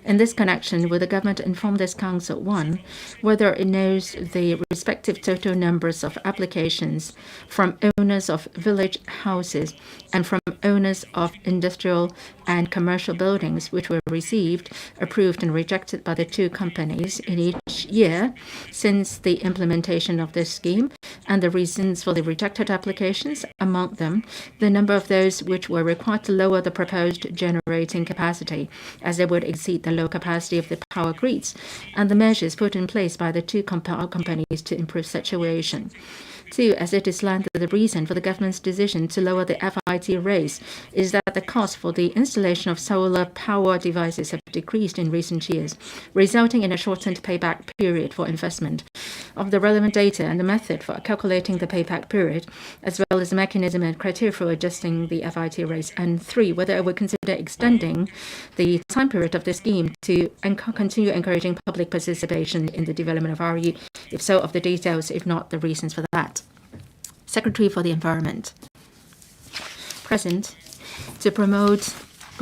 Speaker 3: In this connection, will the government inform this Council, 1, whether it knows the respective total numbers of applications from owners of village houses and from owners of industrial and commercial buildings which were received, approved and rejected by the two companies in each year since the implementation of this scheme, and the reasons for the rejected applications, among them the number of those which were required to lower the proposed generating capacity as they would exceed the low capacity of the power grids, and the measures put in place by the two power companies to improve situation. 2, as it is learned that the reason for the government's decision to lower the FIT rates is that the cost for the installation of solar power devices have decreased in recent years, resulting in a shortened payback period for investment. Of the relevant data and the method for calculating the payback period, as well as the mechanism and criteria for adjusting the FIT rates. And 3, whether it would consider extending the time period of the scheme to continue encouraging public participation in the development of RE. If so, of the details, if not, the reasons for that. Secretary for the Environment. Present, to promote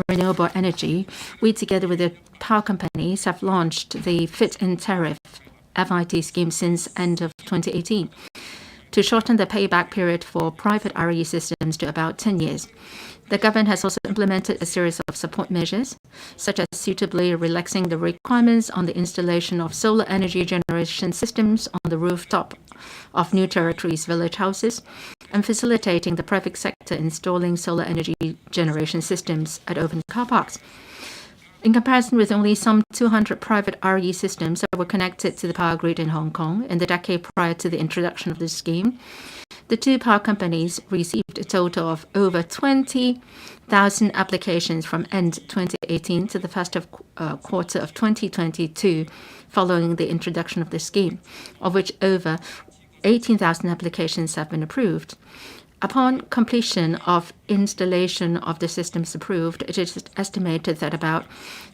Speaker 3: renewable energy, we together with the power companies have launched the feed-in tariff FIT scheme since end of 2018 to shorten the payback period for private RE systems to about 10 years. The government has also implemented a series of support measures, such as suitably relaxing the requirements on the installation of solar energy generation systems on the rooftop of New Territories village houses, and facilitating the private sector installing solar energy generation systems at open car parks. In comparison with only some 200 private RE systems that were connected to the power grid in Hong Kong in the decade prior to the introduction of this scheme, the two power companies received a total of over 20,000 applications from end 2018 to the first quarter of 2022 following the introduction of the scheme, of which over 18,000 applications have been approved. Upon completion of installation of the systems approved, it is estimated that about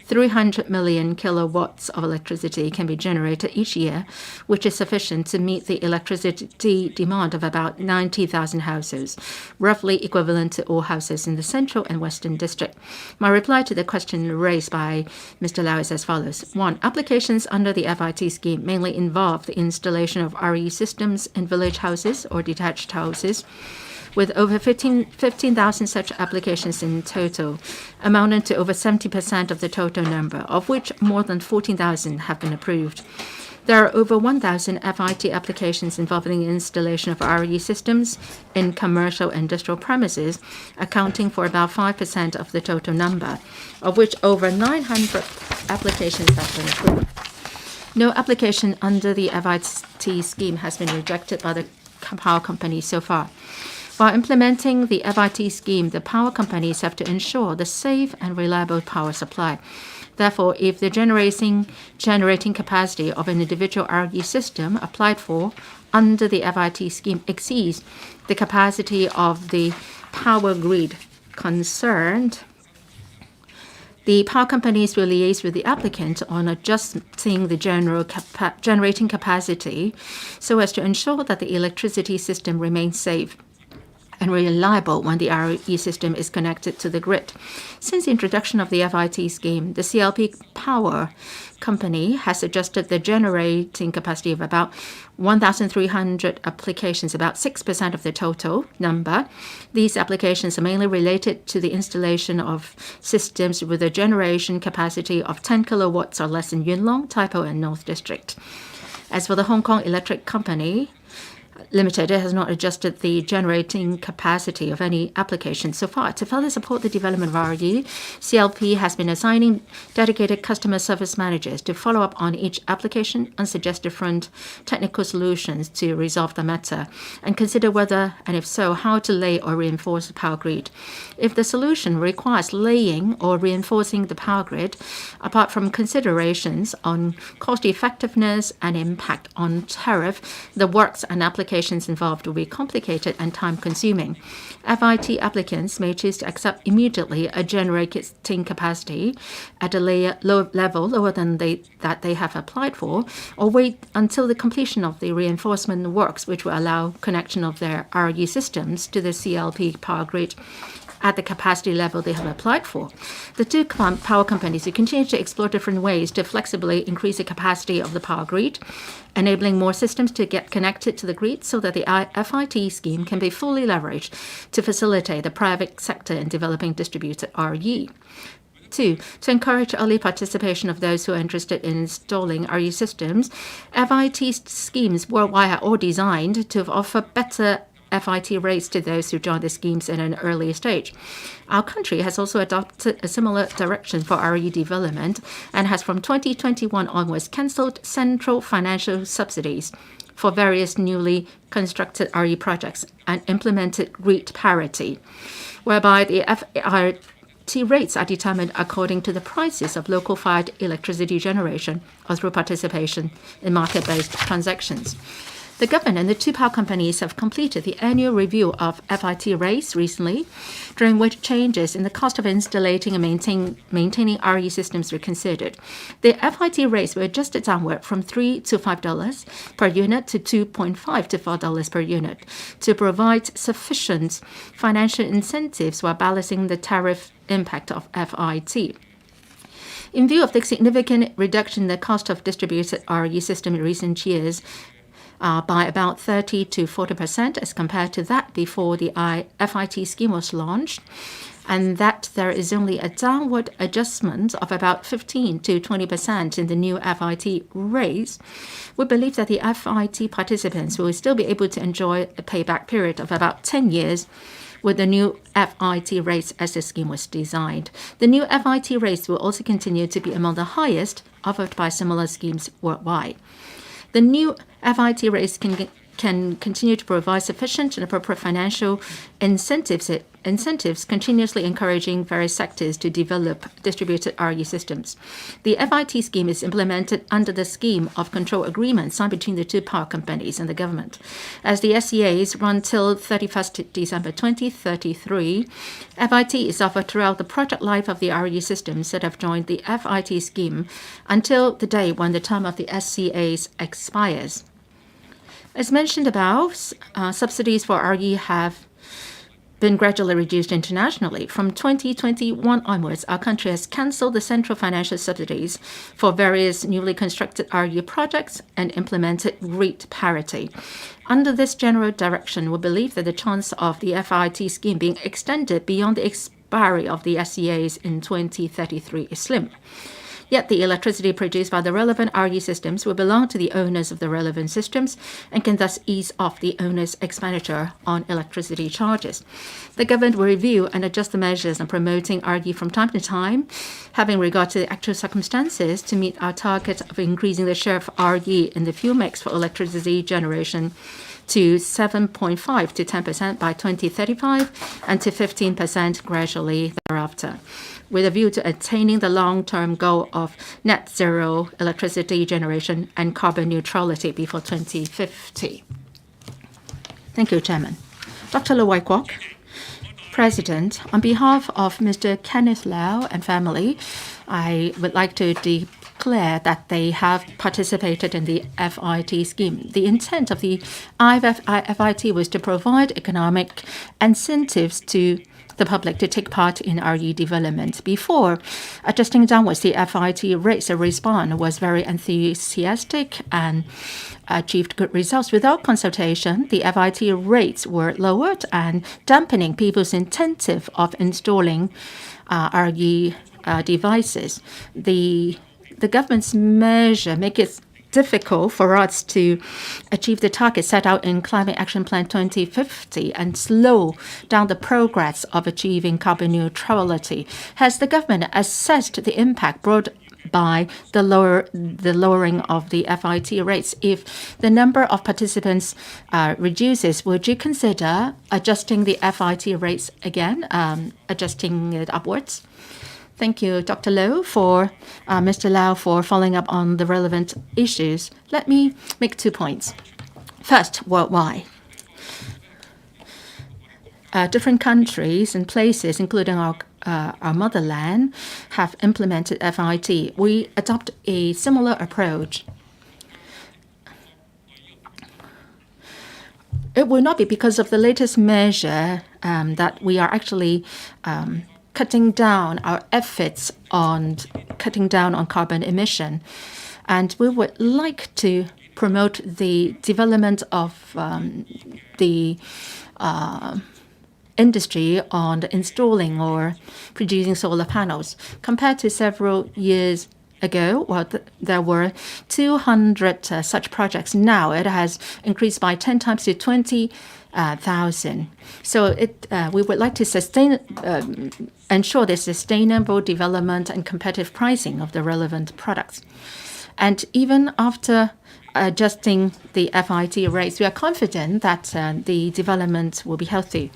Speaker 3: 300 million kilowatts of electricity can be generated each year, which is sufficient to meet the electricity demand of about 90,000 houses, roughly equivalent to all houses in the Central and Western District. My reply to the question raised by Mr. Lau is as follows. 1. Applications under the FIT scheme mainly involve the installation of RE systems in village houses or detached houses, with over 15,000 such applications in total, amounting to over 70% of the total number, of which more than 14,000 have been approved. There are over 1,000 FIT applications involving the installation of RE systems in commercial and industrial premises, accounting for about 5% of the total number, of which over 900 applications have been approved. No application under the FIT scheme has been rejected by the power companies so far. While implementing the FIT scheme, the power companies have to ensure the safe and reliable power supply. Therefore, if the generating capacity of an individual RE system applied for under the FIT scheme exceeds the capacity of the power grid concerned, the power companies will liaise with the applicant on adjusting the generating capacity so as to ensure that the electricity system remains safe and reliable when the RE system is connected to the grid. Since the introduction of the FIT scheme, the CLP Power Company has adjusted the generating capacity of about 1,300 applications, about 6% of the total number. These applications are mainly related to the installation of systems with a generation capacity of 10 kilowatts or less in Yuen Long, Taipo, and North District. As for the Hong Kong Electric Company Limited, it has not adjusted the generating capacity of any application so far. To further support the development of RE, CLP has been assigning dedicated customer service managers to follow up on each application and suggest different technical solutions to resolve the matter and consider whether, and if so, how to lay or reinforce the power grid. If the solution requires laying or reinforcing the power grid, apart from considerations on cost effectiveness and impact on tariff, the works and applications involved will be complicated and time-consuming. FIT applicants may choose to accept immediately a generating capacity at a level lower than that they have applied for, or wait until the completion of the reinforcement works, which will allow connection of their RE systems to the CLP power grid at the capacity level they have applied for. The two power companies will continue to explore different ways to flexibly increase the capacity of the power grid, enabling more systems to get connected to the grid so that the FIT scheme can be fully leveraged to facilitate the private sector in developing distributed RE. 2. To encourage early participation of those who are interested in installing RE systems, FIT schemes worldwide are all designed to offer better FIT rates to those who join the schemes in an early stage. Our country has also adopted a similar direction for RE development and has from 2021 onwards cancelled central financial subsidies for various newly constructed RE projects and implemented grid parity, whereby the FIT rates are determined according to the prices of local-fired electricity generation or through participation in market-based transactions. The government and the two power companies have completed the annual review of FIT rates recently, during which changes in the cost of installing and maintaining RE systems were considered. The FIT rates were adjusted downward from $3 to $5 per unit to $2.5 to $4 per unit to provide sufficient financial incentives while balancing the tariff impact of FIT. In view of the significant reduction in the cost of distributed RE system in recent years, by about 30 to 40% as compared to that before the FIT scheme was launched, and that there is only a downward adjustment of about 15 to 20% in the new FIT rates, we believe that the FIT participants will still be able to enjoy a payback period of about 10 years with the new FIT rates as the scheme was designed. The new FIT rates will also continue to be among the highest offered by similar schemes worldwide. The new FIT rates can continue to provide sufficient and appropriate financial incentives, continuously encouraging various sectors to develop distributed RE systems. The FIT scheme is implemented under the scheme of control agreement signed between the two power companies and the government. As the SCAs run till 31st December 2033, FIT is offered throughout the project life of the RE systems that have joined the FIT scheme until the day when the term of the SCAs expires. As mentioned above, subsidies for RE have been gradually reduced internationally. From 2021 onwards, our country has cancelled the central financial subsidies for various newly constructed RE projects and implemented grid parity. Under this general direction, we believe that the chance of the FIT scheme being extended beyond the expiry of the SCAs in 2033 is slim. Yet the electricity produced by the relevant RE systems will belong to the owners of the relevant systems and can thus ease off the owner's expenditure on electricity charges. The government will review and adjust the measures on promoting RE from time to time, having regard to the actual circumstances to meet our target of increasing the share of RE in the fuel mix for electricity generation to 7.5 to 10% by 2035 and to 15% gradually thereafter, with a view to attaining the long-term goal of net zero electricity generation and carbon neutrality before 2050. Thank you, Chairman. Dr. Low Wai Kwok. President, on behalf of Mr. Kenneth Lau and family, I would like to declare that they have participated in the FIT scheme. The intent of the FIT was to provide economic incentives to the public to take part in RE development. Before adjusting downwards the FIT rates, the response was very enthusiastic and achieved good results. Without consultation, the FIT rates were lowered and dampening people's incentive of installing RE devices. The government's measure make it difficult for us to achieve the target set out in Climate Action Plan 2050 and slow down the progress of achieving carbon neutrality. Has the government assessed the impact brought by the lowering of the FIT rates? If the number of participants reduces, would you consider adjusting the FIT rates again, adjusting it upwards? Thank you, Dr. Low, for Mr. Lau for following up on the relevant issues. Let me make 2 points. First, worldwide. Different countries and places, including our motherland, have implemented FIT. We adopt a similar approach. It will not be because of the latest measure that we are actually cutting down our efforts on cutting down on carbon emission. And we would like to promote the development of the industry on installing or producing solar panels. Compared to several years ago, there were 200 such projects. Now it has increased by 10 times to 20,000. So we would like to ensure the sustainable development and competitive pricing of the relevant products. And even after adjusting the FIT rates, we are confident that the development will be healthy.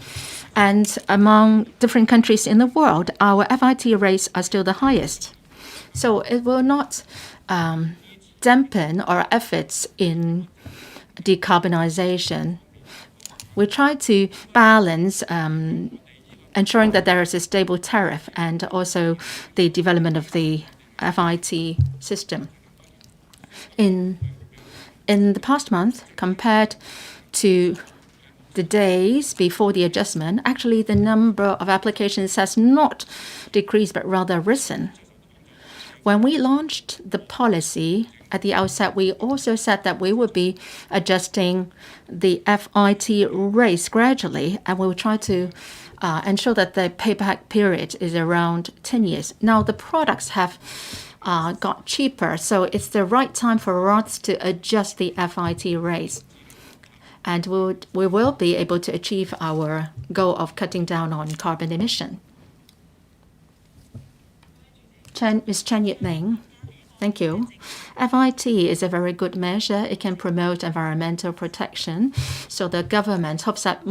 Speaker 3: And among different countries in the world, our FIT rates are still the highest. So it will not dampen our efforts in decarbonization. We try to balance ensuring that there is a stable tariff and also the development of the FIT system. In the past month, compared to the days before the adjustment, actually the number of applications has not decreased but rather risen. When we launched the policy at the outset, we also said that we would be adjusting the FIT rates gradually, and we will try to ensure that the payback period is around 10 years. Now the products have got cheaper, so it's the right time for us to adjust the FIT rates. And we will be able to achieve our goal of cutting down on carbon emission. Ms. Chen Yip-ming, thank you. FIT is a very good measure. It can promote environmental protection. So the government hopes that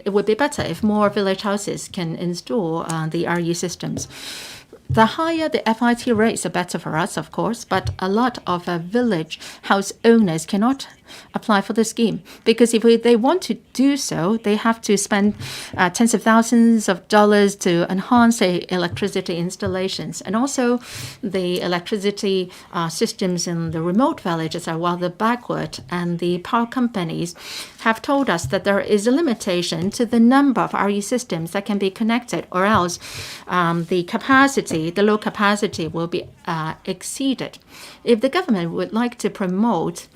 Speaker 3: it would be better if more village houses can install the RE systems. The higher the FIT rates, the better for us, of course, but a lot of village house owners cannot apply for the scheme because if they want to do so, they have to spend tens of thousands of dollars to enhance their electricity installations. And also the electricity systems in the remote villages are rather backward, and the power companies have told us that there is a limitation to the number of RE systems that can be connected, or else the low capacity will be exceeded. If the government would like to promote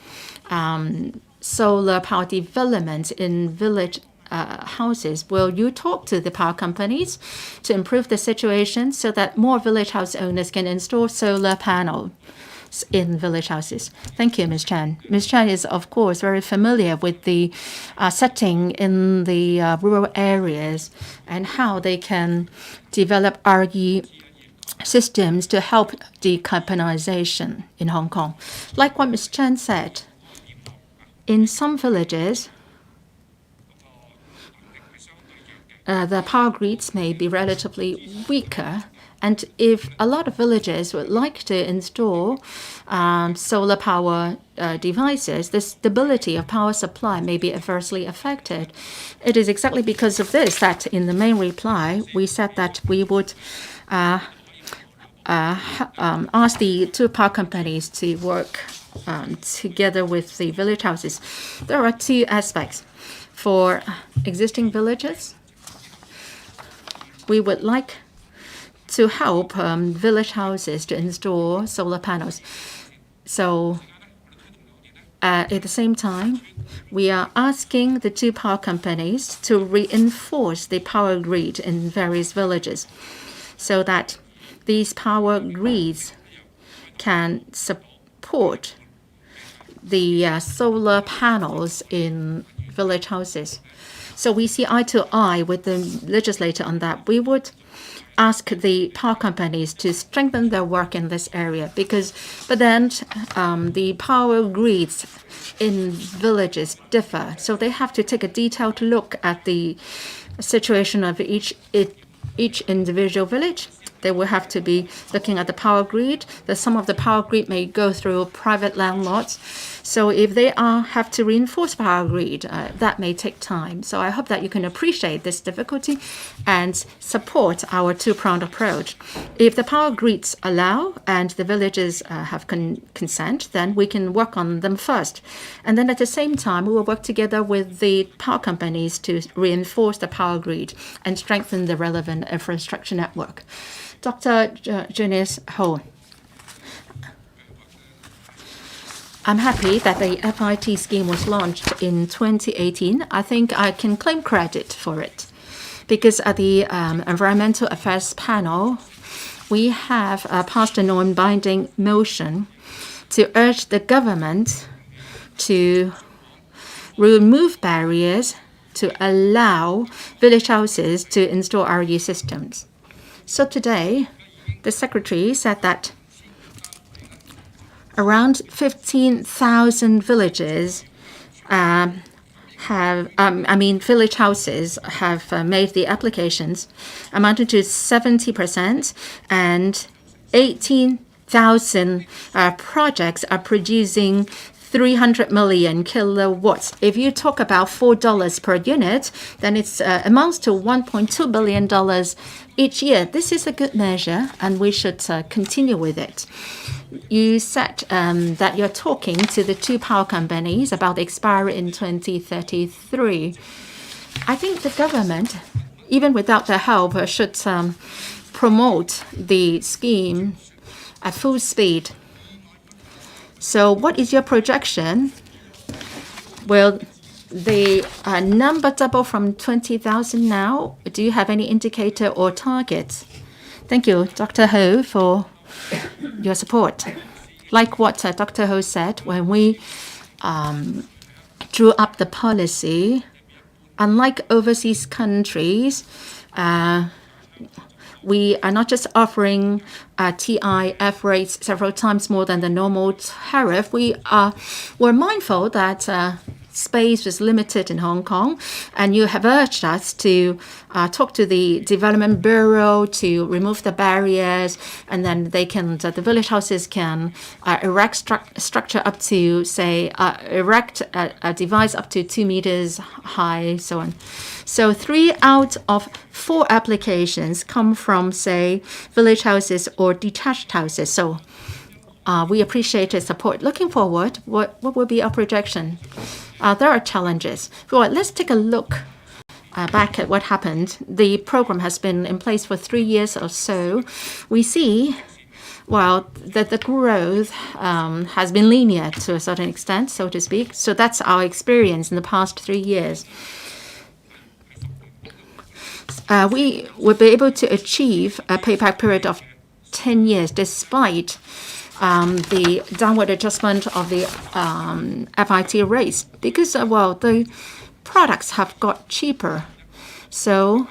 Speaker 3: solar power development in village houses, will you talk to the power companies to improve the situation so that more village house owners can install solar panels in village houses? Thank you, Ms. Chan. Ms. Chan is, of course, very familiar with the setting in the rural areas and how they can develop RE systems to help decarbonization in Hong Kong. Like what Ms. Chan said, in some villages, the power grids may be relatively weaker. And if a lot of villages would like to install solar power devices, the stability of power supply may be adversely affected. It is exactly because of this that in the main reply, we said that we would ask the two power companies to work together with the village houses. There are two aspects. For existing villages, we would like to help village houses to install solar panels. So at the same time, we are asking the two power companies to reinforce the power grid in various villages so that these power grids can support the solar panels in village houses. So we see eye to eye with the legislator on that. We would ask the power companies to strengthen their work in this area but then the power grids in villages differ. So they have to take a detailed look at the situation of each individual village. They will have to be looking at the power grid. Some of the power grid may go through private landlords. So if they have to reinforce power grid, that may take time. So I hope that you can appreciate this difficulty and support our two-pronged approach. If the power grids allow and the villages have consent, then we can work on them first. And then at the same time, we will work together with the power companies to reinforce the power grid and strengthen the relevant infrastructure network. Dr. Janice Ho. I'm happy that the FIT scheme was launched in 2018. I think I can claim credit for it because at the Environmental Affairs Panel, we have passed a non-binding motion to urge the government to remove barriers to allow village houses to install RE systems. So today, the Secretary said that around 15,000 villages village houses have made the applications, amounting to 70%, and 18,000 projects are producing 300 million kilowatts. If you talk about $4 per unit, then it amounts to $1.2 billion each year. This is a good measure, and we should continue with it. You said that you're talking to the two power companies about the expiry in 2033. I think the government, even without their help, should promote the scheme at full speed. So what is your projection? Will the number double from 20,000 now? Do you have any indicator or target? Thank you, Dr. Ho, for your support. Like what Dr. Ho said, when we drew up the policy, unlike overseas countries, we are not just offering TIF rates several times more than the normal tariff. We're mindful that space was limited in Hong Kong, and you have urged us to talk to the Development Bureau to remove the barriers, and then the village houses can erect structure up to, say, erect a device up to 2 meters high, so on. So 3 out of 4 applications come from, say, village houses or detached houses. So we appreciate your support. Looking forward, what will be our projection? There are challenges. Well, let's take a look back at what happened. The program has been in place for 3 years or so. We see, that the growth has been linear to a certain extent, so to speak. So that's our experience in the past 3 years. we would be able to achieve a payback period of 10 years despite the downward adjustment of the FIT rates because, the products have got cheaper. So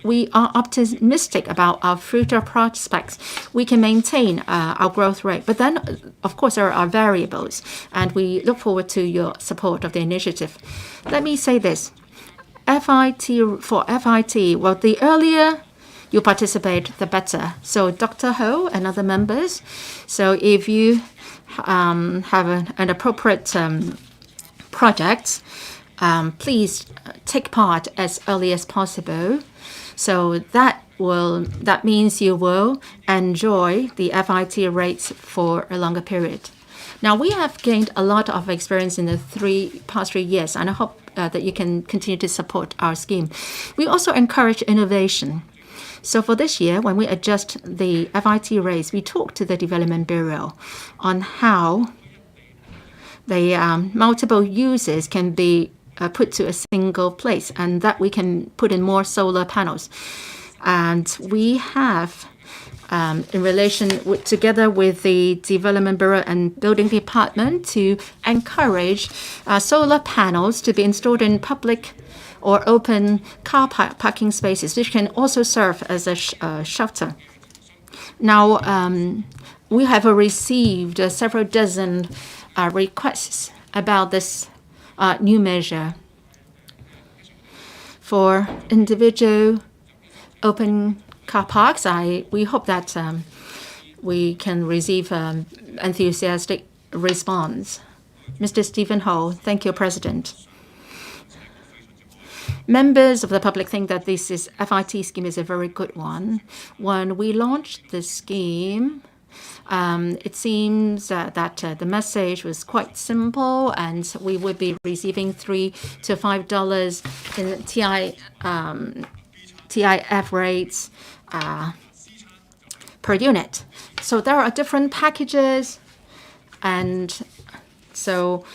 Speaker 3: we are optimistic about our future prospects. We can maintain our growth rate. But then, of course, there are variables, and we look forward to your support of the initiative. Let me say this. FIT, the earlier you participate, the better. So Dr. Ho and other members, so if you have an appropriate project, please take part as early as possible. So that means you will enjoy the FIT rates for a longer period. Now, we have gained a lot of experience in the past 3 years, and I hope that you can continue to support our scheme. We also encourage innovation. So for this year, when we adjust the FIT rates, we talked to the Development Bureau on how the multiple uses can be put to a single place, and that we can put in more solar panels. And we have, in relation together with the Development Bureau and Building Department, to encourage solar panels to be installed in public or open car parking spaces, which can also serve as a shelter. Now, we have received several dozen requests about this new measure for individual open car parks. We hope that we can receive enthusiastic response. Mr. Stephen Ho, thank you, President. Members of the public think that this FIT scheme is a very good one. When we launched the scheme, it seems that the message was quite simple, and we would be receiving $3 to $5 in TIF rates per unit. So there are different packages, and so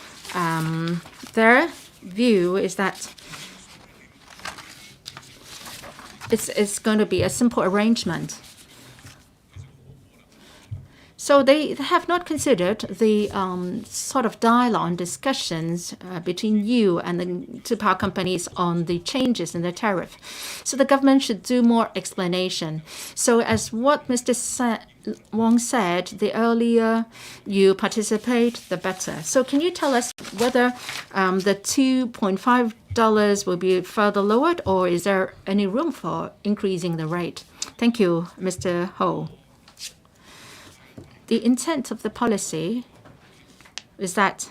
Speaker 3: their view is that it's going to be a simple arrangement. So they have not considered the sort of dialogue and discussions between you and the two power companies on the changes in the tariff. So the government should do more explanation. So as what Mr. Wong said, the earlier you participate, the better. So can you tell us whether the $2.5 will be further lowered, or is there any room for increasing the rate? Thank you, Mr. Ho. The intent of the policy is that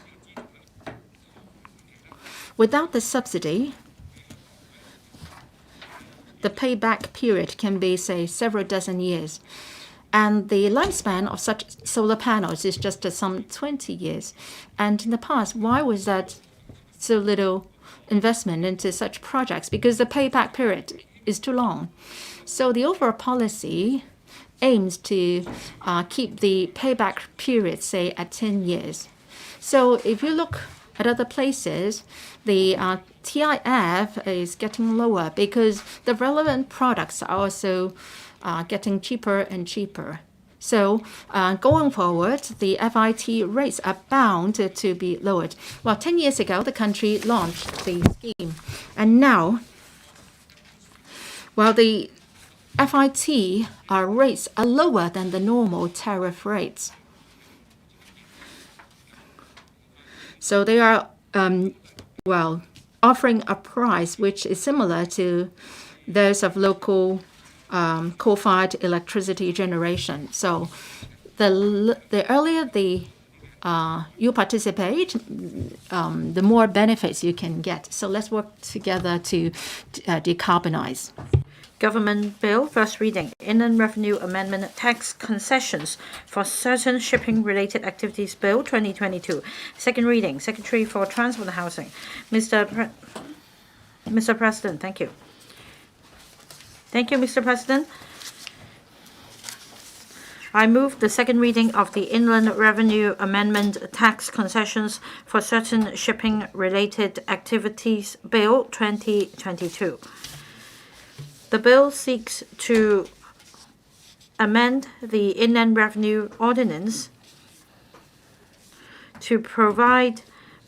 Speaker 3: without the subsidy, the payback period can be, say, several dozen years. And the lifespan of such solar panels is just some 20 years. And in the past, why was that so little investment into such projects? Because the payback period is too long. So the overall policy aims to keep the payback period, say, at 10 years. So if you look at other places, the TIF is getting lower because the relevant products are also getting cheaper and cheaper. So going forward, the FIT rates are bound to be lowered. Well, 10 years ago, the country launched the scheme. And now, well, the FIT rates are lower than the normal tariff rates. So they are, offering a price which is similar to those of local coal-fired electricity generation. So the earlier you participate, the more benefits you can get. So let's work together to decarbonize.
Speaker 2: Government Bill, first reading. Inland Revenue Amendment Tax Concessions for Certain Shipping-Related Activities Bill 2022. Second reading. Secretary for Transport and Housing. Mr. President, thank you. Thank you, Mr. President. I move the second reading of the Inland Revenue Amendment Tax Concessions for Certain Shipping-Related Activities Bill 2022. The bill seeks to amend the Inland Revenue Ordinance to provide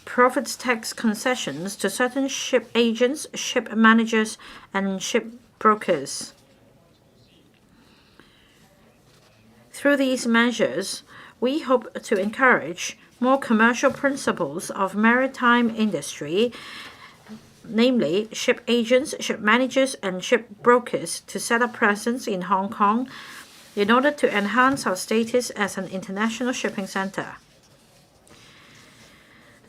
Speaker 2: profits tax concessions to certain ship agents, ship managers, and ship brokers. Through these measures, we hope to encourage more commercial principles of maritime industry, namely ship agents, ship managers, and ship brokers, to set up presence in Hong Kong in order to enhance our status as an international shipping center.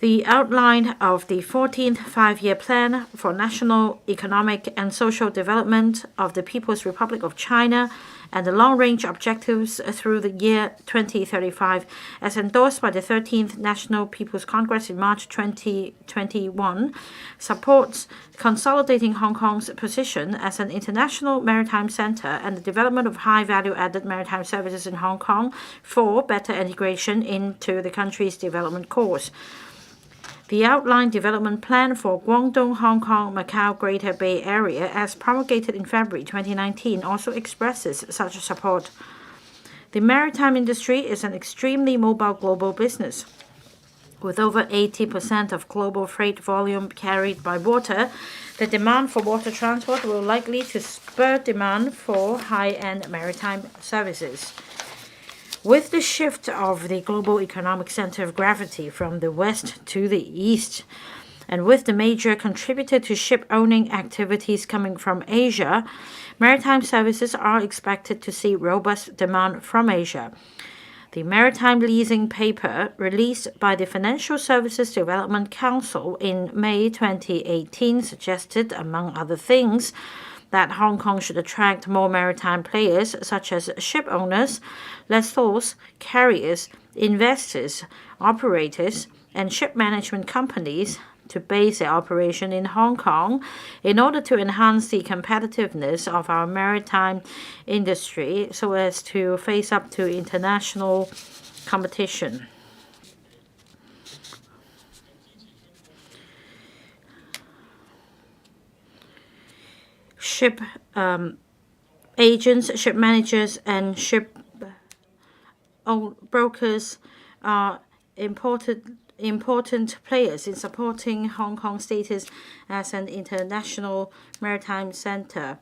Speaker 2: The outline of the 14th Five-Year Plan for National Economic and Social Development of the People's Republic of China and the long-range objectives through the year 2035, as endorsed by the 13th National People's Congress in March 2021, supports consolidating Hong Kong's position as an international maritime center and the development of high-value-added maritime services in Hong Kong for better integration into the country's development course. The outlined development plan for Guangdong, Hong Kong, Macau Greater Bay Area, as promulgated in February 2019, also expresses such support. The maritime industry is an extremely mobile global business. With over 80% of global freight volume carried by water, the demand for water transport will likely to spur demand for high-end maritime services. With the shift of the global economic center of gravity from the west to the east, and with the major contributor to ship-owning activities coming from Asia, maritime services are expected to see robust demand from Asia. The maritime leasing paper released by the Financial Services Development Council in May 2018 suggested, among other things, that Hong Kong should attract more maritime players such as ship owners, lessors, carriers, investors, operators, and ship management companies to base their operation in Hong Kong in order to enhance the competitiveness of our maritime industry so as to face up to international competition. Ship agents, ship managers, and ship brokers are important players in supporting Hong Kong's status as an international maritime center.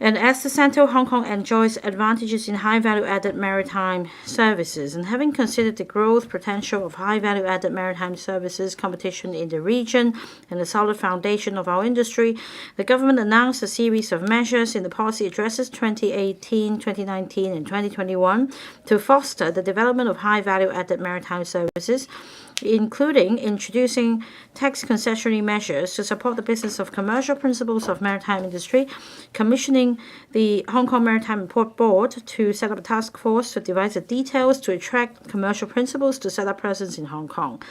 Speaker 2: And as the center, Hong Kong enjoys advantages in high-value-added maritime services. And having considered the growth potential of high-value-added maritime services competition in the region and the solid foundation of our industry, the government announced a series of measures in the policy addresses 2018, 2019, and 2021 to foster the development of high-value-added maritime services, including introducing tax concessionary measures to support the business of commercial principles of maritime industry, commissioning the Hong Kong Maritime Port Board to set up a task force to devise the details to attract commercial principals to set up presence in Hong Kong.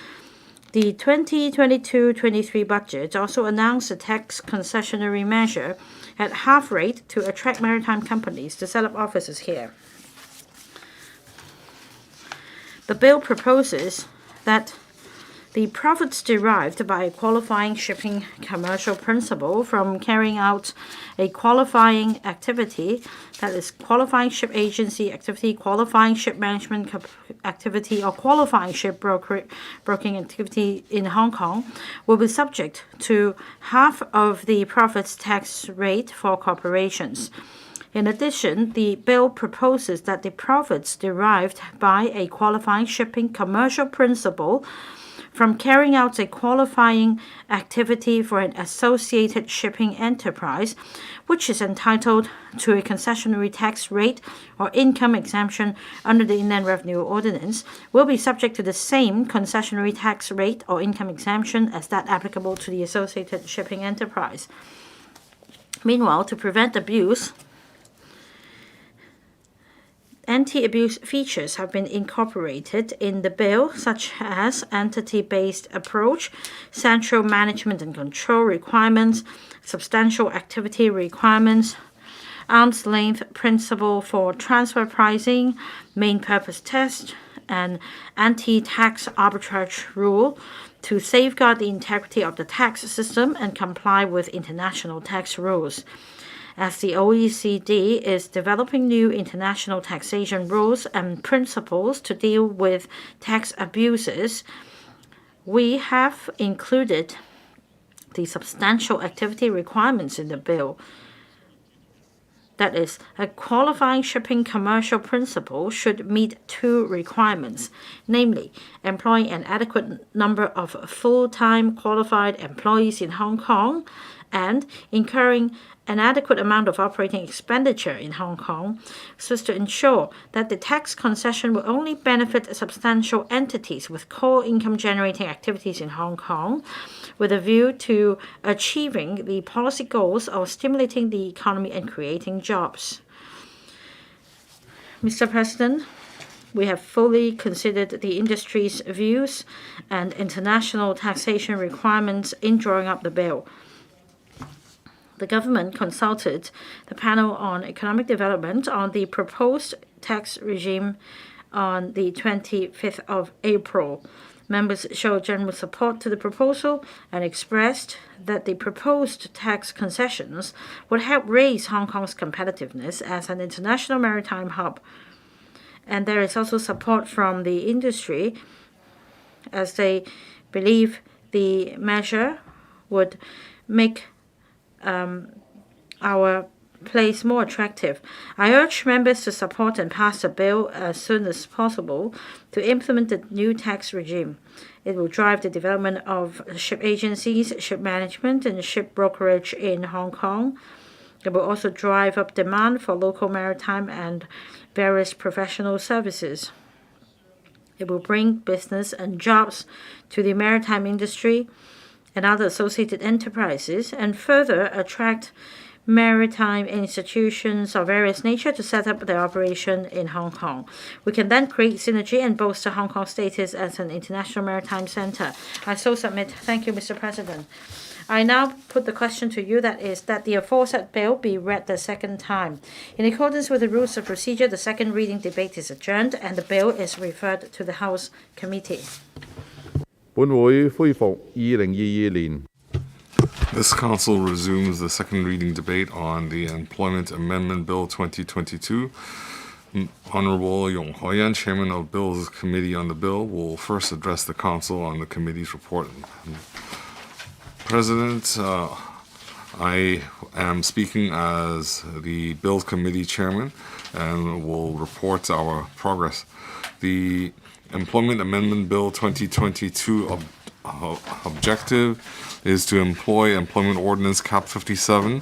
Speaker 2: The 2022-23 budget also announced a tax concessionary measure at half rate to attract maritime companies to set up offices here. The bill proposes that the profits derived by a qualifying shipping commercial principle from carrying out a qualifying activity, that is, qualifying ship agency activity, qualifying ship management activity, or qualifying ship broking activity in Hong Kong, will be subject to half of the profits tax rate for corporations. In addition, the bill proposes that the profits derived by a qualifying shipping commercial principle from carrying out a qualifying activity for an associated shipping enterprise, which is entitled to a concessionary tax rate or income exemption under the Inland Revenue Ordinance, will be subject to the same concessionary tax rate or income exemption as that applicable to the associated shipping enterprise. Meanwhile, to prevent abuse, anti-abuse features have been incorporated in the bill, such as entity-based approach, central management and control requirements, substantial activity requirements, arm's length principle for transfer pricing, main purpose test, and anti-tax arbitrage rule to safeguard the integrity of the tax system and comply with international tax rules. As the OECD is developing new international taxation rules and principles to deal with tax abuses, we have included the substantial activity requirements in the bill. That is, a qualifying shipping commercial principle should meet two requirements, namely, employing an adequate number of full-time qualified employees in Hong Kong and incurring an adequate amount of operating expenditure in Hong Kong so as to ensure that the tax concession will only benefit substantial entities with core income generating activities in Hong Kong, with a view to achieving the policy goals of stimulating the economy and creating jobs. Mr. President, we have fully considered the industry's views and international taxation requirements in drawing up the bill. The government consulted the panel on economic development on the proposed tax regime on the 25th of April. Members showed general support to the proposal and expressed that the proposed tax concessions would help raise Hong Kong's competitiveness as an international maritime hub. And there is also support from the industry as they believe the measure would make our place more attractive. I urge members to support and pass the bill as soon as possible to implement the new tax regime. It will drive the development of ship agencies, ship management, and ship brokerage in Hong Kong. It will also drive up demand for local maritime and various professional services. It will bring business and jobs to the maritime industry and other associated enterprises, and further attract maritime institutions of various nature to set up their operation in Hong Kong. We can then create synergy and bolster Hong Kong's status as an international maritime center. I so submit. Thank you, Mr. President. I now put the question to you, that is, that the aforesaid bill be read the second time. In accordance with the rules of procedure, the second reading debate is adjourned and the bill is referred to the House Committee.
Speaker 4: 本會恢復2022年
Speaker 1: This council resumes the second reading debate on the Employment Amendment Bill 2022. Honorable Yong Hoi-yan, Chairman of Bills Committee on the bill, will first address the council on the committee's report. President, I am speaking as the Bills Committee Chairman and will report our progress. The Employment Amendment Bill 2022 objective is to employ Employment Ordinance Cap 57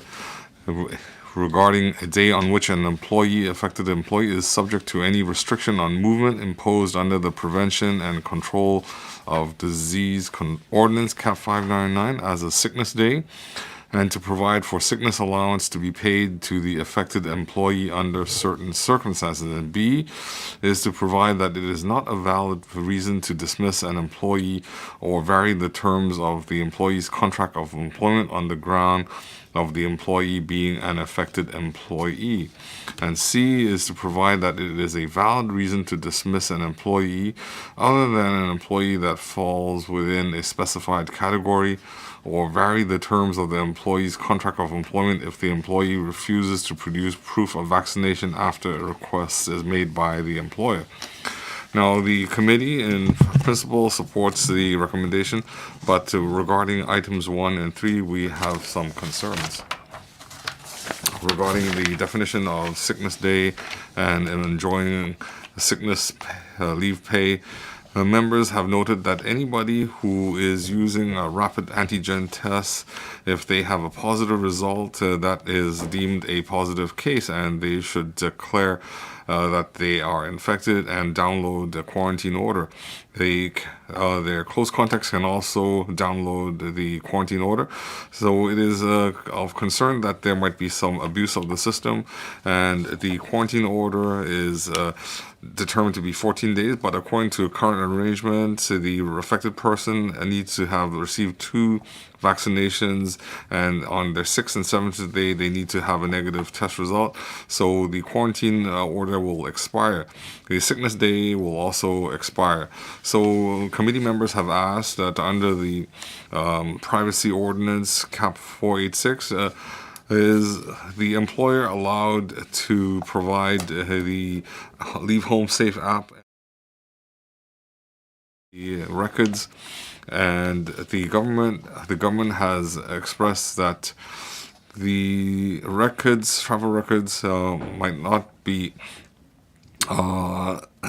Speaker 1: regarding a day on which an affected employee is subject to any restriction on movement imposed under the Prevention and Control of Disease Ordinance Cap 599 as a sickness day, and to provide for sickness allowance to be paid to the affected employee under certain circumstances. And B is to provide that it is not a valid reason to dismiss an employee or vary the terms of the employee's contract of employment on the ground of the employee being an affected employee. And C is to provide that it is a valid reason to dismiss an employee other than an employee that falls within a specified category, or vary the terms of the employee's contract of employment if the employee refuses to produce proof of vaccination after a request is made by the employer. Now, the committee in principle supports the recommendation, but regarding items 1 and 3, we have some concerns. Regarding the definition of sickness day and enjoying sickness leave pay, members have noted that anybody who is using a rapid antigen test, if they have a positive result, that is deemed a positive case, and they should declare that they are infected and download the quarantine order. Their close contacts can also download the quarantine order. So it is of concern that there might be some abuse of the system, and the quarantine order is determined to be 14 days, but according to current arrangements, the affected person needs to have received 2 vaccinations, and on their 6th and 7th day, they need to have a negative test result. So the quarantine order will expire. The sickness day will also expire. So committee members have asked that under the privacy ordinance cap 486, Is the employer allowed to provide the Leave Home Safe app, the records, and the government has expressed that the records, travel records, might not be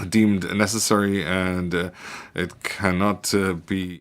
Speaker 1: deemed necessary, and it cannot be